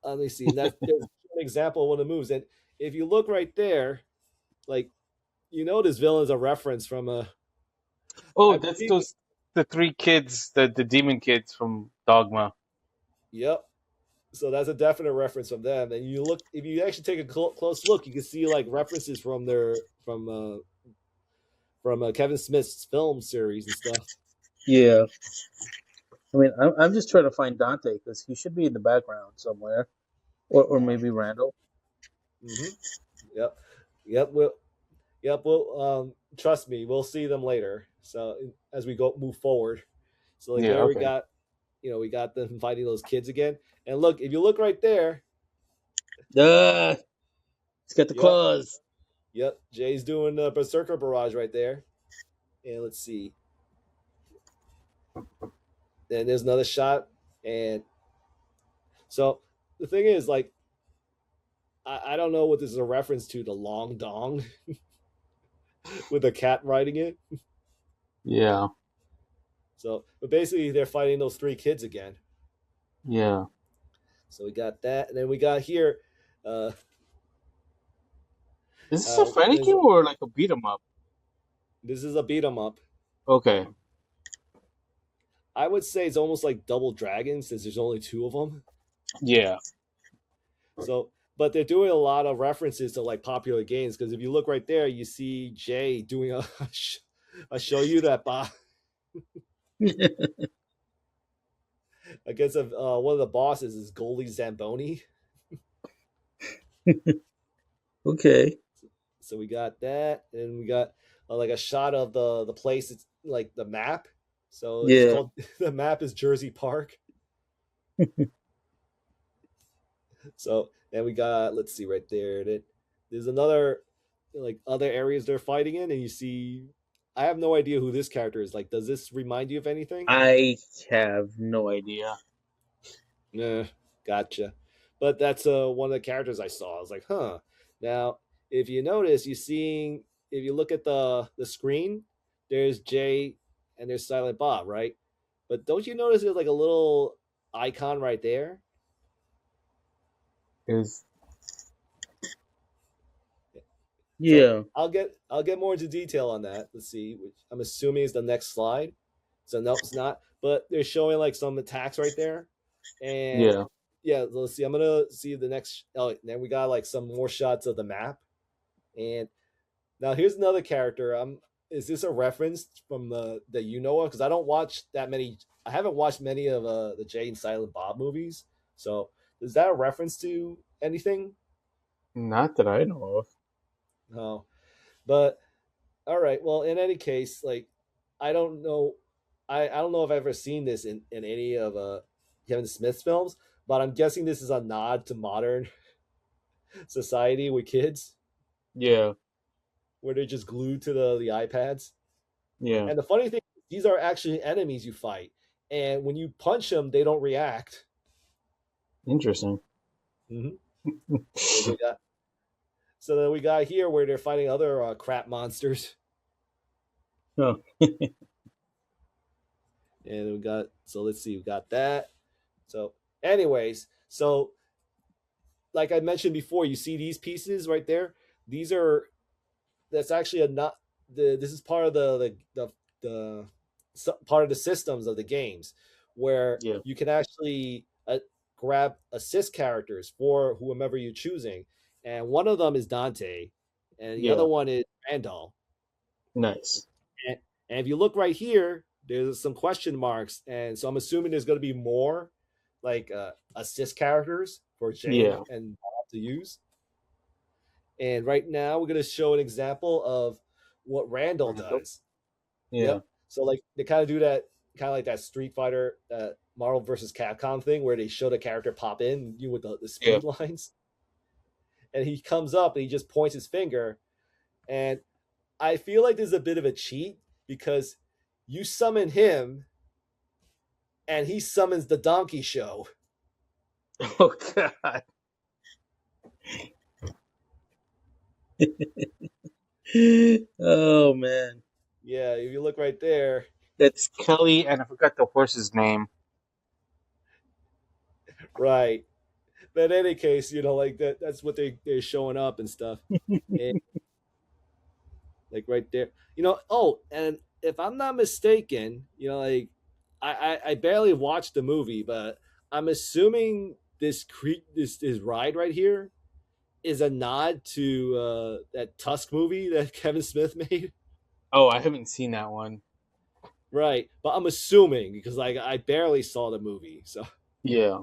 let me see. And that's an example of one of the moves. And if you look right there, like, you know, this villain is a reference from a. Oh, that's the three kids, the demon kids from Dogma. Yep. So that's a definite reference from them. And you look, if you actually take a close look, you can see like references from Kevin Smith's film series and stuff. Yeah. I mean, I'm just trying to find Dante because he should be in the background somewhere, or maybe Randall. Mm-hmm. Yep. Well, trust me, we'll see them later. So as we move forward, so like we got, we got them fighting those kids again. And look, if you look right there, it's got the claws. Yep, Jay's doing the Berserker Barrage right there. And let's see. Then there's another shot, and so the thing is, like, I don't know what this is a reference to, the long dong with a cat riding it. Yeah. So, but basically, they're fighting those three kids again. Yeah. So we got that, and then we got here. Is this a fighting game or like a beat 'em up? This is a beat 'em up. Okay. I would say it's almost like Double Dragon since there's only two of them. Yeah. So, but they're doing a lot of references to like popular games because if you look right there, you see Jay doing I show you that boss. I guess one of the bosses is Goldie Zamboni. Okay. So we got that, and we got like a shot of the place. It's like the map. So it's Yeah. called the map is Jersey Park. So then we got, let's see right there. There's another like other areas they're fighting in, and you see. I have no idea who this character is. Like, does this remind you of anything? I have no idea. Nah, gotcha. But that's one of the characters I saw. I was like, huh. Now, if you notice, if you look at the screen, there's Jay and there's Silent Bob, right? But don't you notice there's like a little icon right there? Is yeah. So I'll get more into detail on that. Let's see. Which I'm assuming is the next slide. So no, it's not. But they're showing like some attacks right there. And yeah, let's see. I'm gonna see the next. Oh, then we got like some more shots of the map. And now here's another character. Is this a reference from the that you know of? Because I don't watch that many. I haven't watched many of the Jay and Silent Bob movies. So is that a reference to anything? Not that I know of. No, but all right. Well, in any case, like I don't know. I don't know if I've ever seen this in any of Kevin Smith's films, but I'm guessing this is a nod to modern society with kids. Yeah. Where they're just glued to the iPads. Yeah. And the funny thing, these are actually enemies you fight, and when you punch them, they don't react. Interesting. Mm-hmm. So then we got here where they're fighting other crap monsters. Oh. And we got, so let's see, we got that. So anyways, so like I mentioned before, you see these pieces right there? That's actually this is part of the part of the systems of the games where you can actually grab assist characters for whomever you're choosing. And one of them is Dante, and the other one is Randall. Nice. And if you look right here, there's some question marks, and so I'm assuming there's going to be more like assist characters for Jay and Bob to use. And right now, we're going to show an example of what Randall does. Yeah. Yep. So like they kind of do that, kind of like that Street Fighter, Marvel versus Capcom thing, where they show the character pop in you with the speed lines, and he comes up and he just points his finger, and I feel like there's a bit of a cheat because you summon him, and he summons the Donkey Show. Oh God. Oh man. Yeah, if you look right there. That's Kelly, and I forgot the horse's name. Right. But in any case, like that's what they're showing up and stuff. And, like right there. And if I'm not mistaken, like I barely watched the movie, but I'm assuming this ride right here is a nod to that Tusk movie that Kevin Smith made. Oh, I haven't seen that one. Right, but I'm assuming because like I barely saw the movie, so yeah,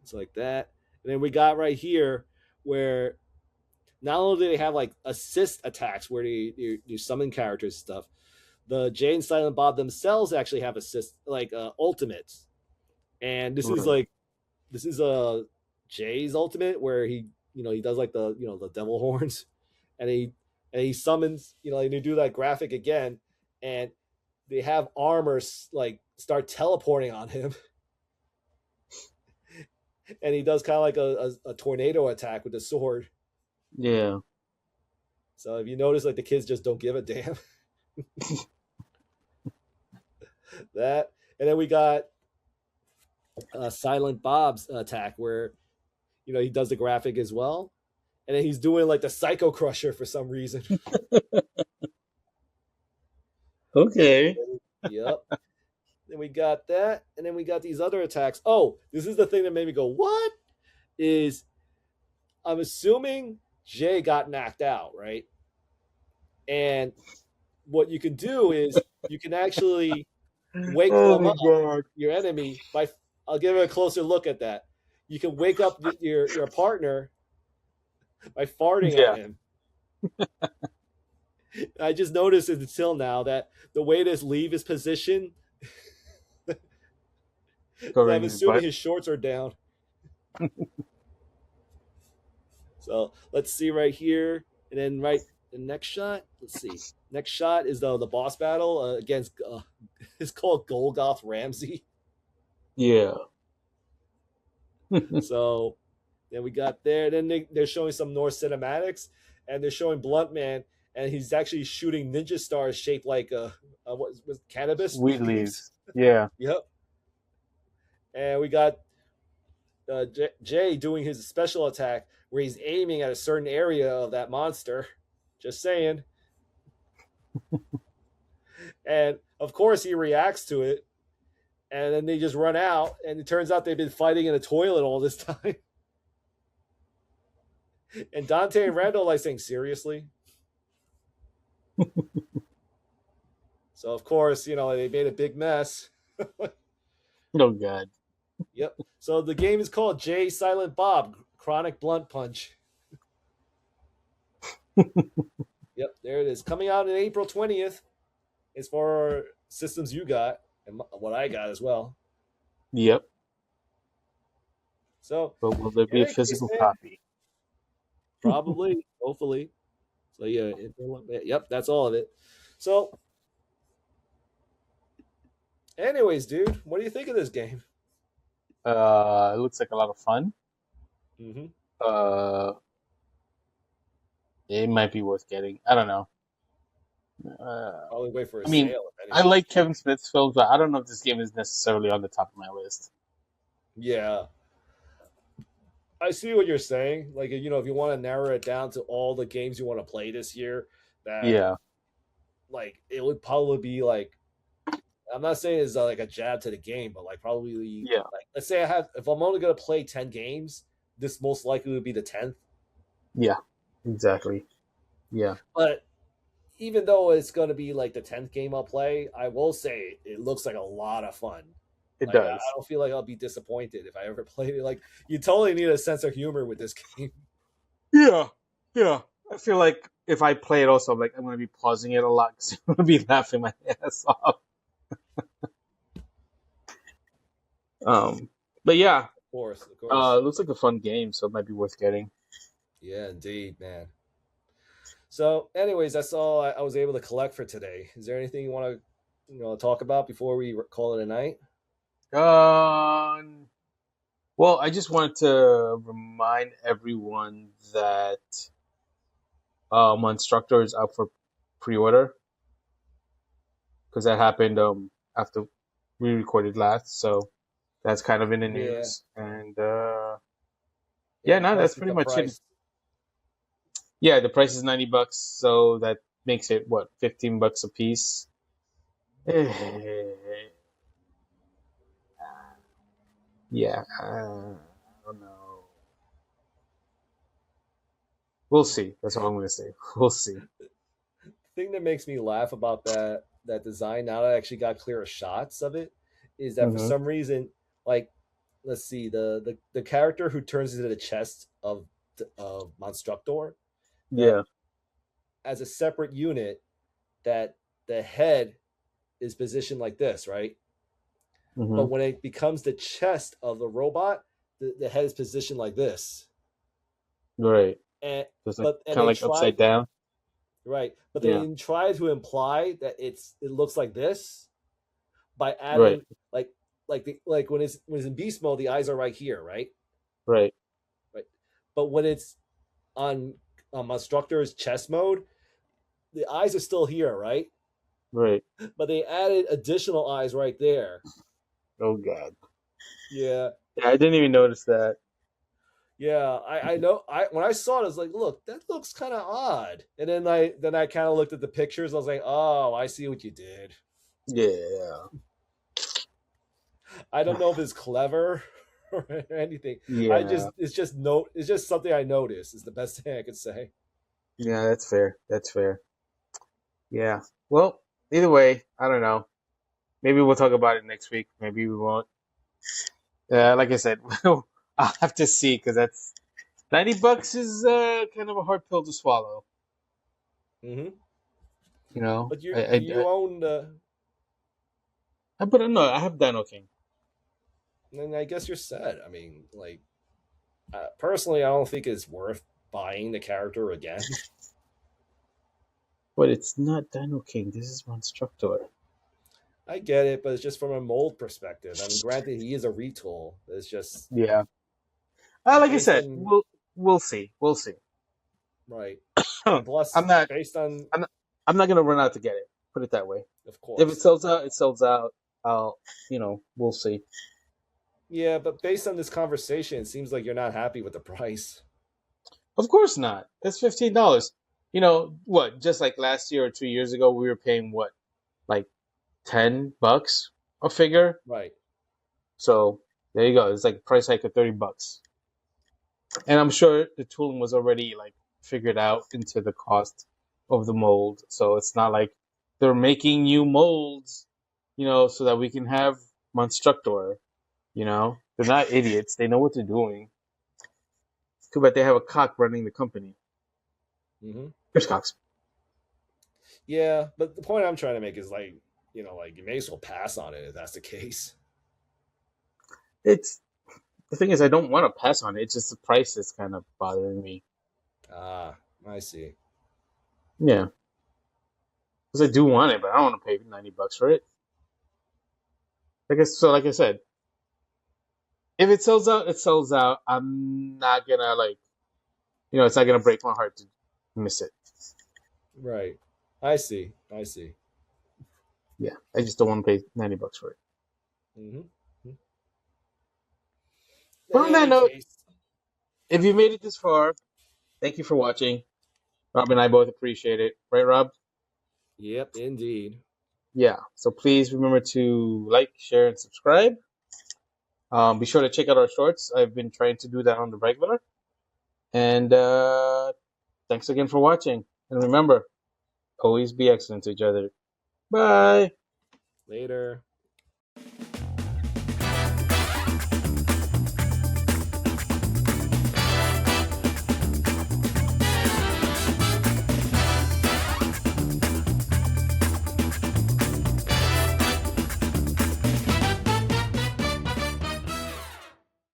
it's like that. And then we got right here where not only do they have like assist attacks where they summon characters and stuff, the Jay and Silent Bob themselves actually have assist like ultimates, and this is Jay's ultimate where he does like the devil horns, and he summons and they do that graphic again, and they have armor like start teleporting on him, and he does kind of like a tornado attack with the sword. Yeah. So if you notice, like the kids just don't give a damn. That, and then we got Silent Bob's attack where he does the graphic as well, and then he's doing like the Psycho Crusher for some reason. Okay. Yep. Then we got that, and then we got these other attacks. Oh, this is the thing that made me go, what? I'm assuming Jay got knocked out, right? And what you can do is you can actually wake Oh them my up, god. your enemy, by. I'll give a closer look at that. You can wake up your partner by farting on Yeah. him. I just noticed until now that the way this leave is positioned, Covering I'm his assuming butt. his shorts are down. So let's see right here, and then the next shot. Let's see. Next shot is the boss battle against. It's called Golgoth Ramsey. Yeah. So then we got there. Then they're showing some Norse cinematics, and they're showing Blunt Man, and he's actually shooting ninja stars shaped like what was cannabis Weed leaves. Yeah. Yep. And we got Jay doing his special attack where he's aiming at a certain area of that monster. Just saying. And of course he reacts to it, and then they just run out, and it turns out they've been fighting in a toilet all this time. And Dante and Randall like saying, seriously? So of course, they made a big mess. Oh god. Yep. So the game is called J Silent Bob Chronic Blunt Punch. Yep, there it is. Coming out on April 20th. It's for systems you got and what I got as well. Yep. So, but will there be a physical copy? Probably, hopefully. So yeah, yep, that's all of it. So, anyways, dude, what do you think of this game? It looks like a lot of fun. Mm-hmm. It might be worth getting. I don't know. Probably wait for a sale. I like Kevin Smith's films, but I don't know if this game is necessarily on the top of my list. Yeah. I see what you're saying. Like, if you want to narrow it down to all the games you want to play this year, like, it would probably be like, I'm not saying it's like a jab to the game, but like probably, like, let's say if I'm only going to play 10 games, this most likely would be the 10th. Yeah, exactly. Yeah. But even though it's going to be like the 10th game I'll play, I will say it looks like a lot of fun. It does. I don't feel like I'll be disappointed if I ever play it. Like, you totally need a sense of humor with this game. Yeah. I feel like if I play it also, I'm going to be pausing it a lot because I'm going to be laughing my ass off. But yeah. Of course. It looks like a fun game, so it might be worth getting. Yeah, indeed, man. So, anyways, that's all I was able to collect for today. Is there anything you want to talk about before we call it a night? Well, I just wanted to remind everyone that Monstructor is up for pre-order because that happened after we recorded last, so that's kind of in the news. And that's pretty much it. Yeah, the price is $90, so that makes it what, $15 a piece. Yeah, I don't know. We'll see. That's all I'm going to say. We'll see. The thing that makes me laugh about that design, now that I actually got clearer shots of it, is that for some reason, like, let's see, the character who turns into the chest of Monstructor, as a separate unit, that the head is positioned like this, right? Mm-hmm. But when it becomes the chest of the robot, the head is positioned like this. Right. And so it's kind of like upside down. Right. But they try to imply that it looks like this by adding like when it's in beast mode, the eyes are right here, right? Right. But when it's on Monstructor's chest mode, the eyes are still here, right? Right. But they added additional eyes right there. Oh God. Yeah. I didn't even notice that. Yeah, I know. When I saw it, I was like, "Look, that looks kind of odd." And then I kind of looked at the pictures. I was like, "Oh, I see what you did." Yeah. I don't know if it's clever or anything. Yeah. It's just something I noticed. Is the best thing I could say. Yeah, that's fair. Yeah. Well, either way, I don't know. Maybe we'll talk about it next week. Maybe we won't. Like I said, I'll have to see because that's $90 is kind of a hard pill to swallow. Mm-hmm. You know, But you own the. but no, I have Dino King. Then I guess you're set. I mean, like, personally, I don't think it's worth buying the character again. But it's not Dino King. This is Monstructor. I get it, but it's just from a mold perspective. I mean, granted, he is a retool. It's just Yeah. Like I based said, on we'll see. We'll see. right. And plus, I'm not based on, I'm not gonna run out to get it. Put it that way. of course, If it sells out, it sells out. I'll, we'll see. yeah, but based on this conversation, it seems like you're not happy with the price. Of course not. It's $15. You know what? Just like last year or 2 years ago, we were paying what, like $10 a figure. Right. So there you go. It's like a price hike of $30, and I'm sure the tooling was already like figured out into the cost of the mold. So it's not like they're making new molds, so that we can have Monstructor. They're not idiots. They know what they're doing. Too bad they have a cock running the company. Mm-hmm. There's cocks. Yeah, but the point I'm trying to make is like, like you may as well pass on it if that's the case. The thing is, I don't want to pass on it. It's just the price that's kind of bothering me. Ah, I see. Yeah, because I do want it, but I don't want to pay $90 for it. Like I said, if it sells out, it sells out. I'm not gonna it's not gonna break my heart to miss it. Right. I see. Yeah, I just don't want to pay $90 for it. Mm-hmm. But on that note, if you made it this far, thank you for watching. Rob and I both appreciate it. Right, Rob? Yep, indeed. Yeah. So please remember to like, share, and subscribe. Be sure to check out our shorts. I've been trying to do that on the regular. And thanks again for watching. And remember, always be excellent to each other. Bye. Later.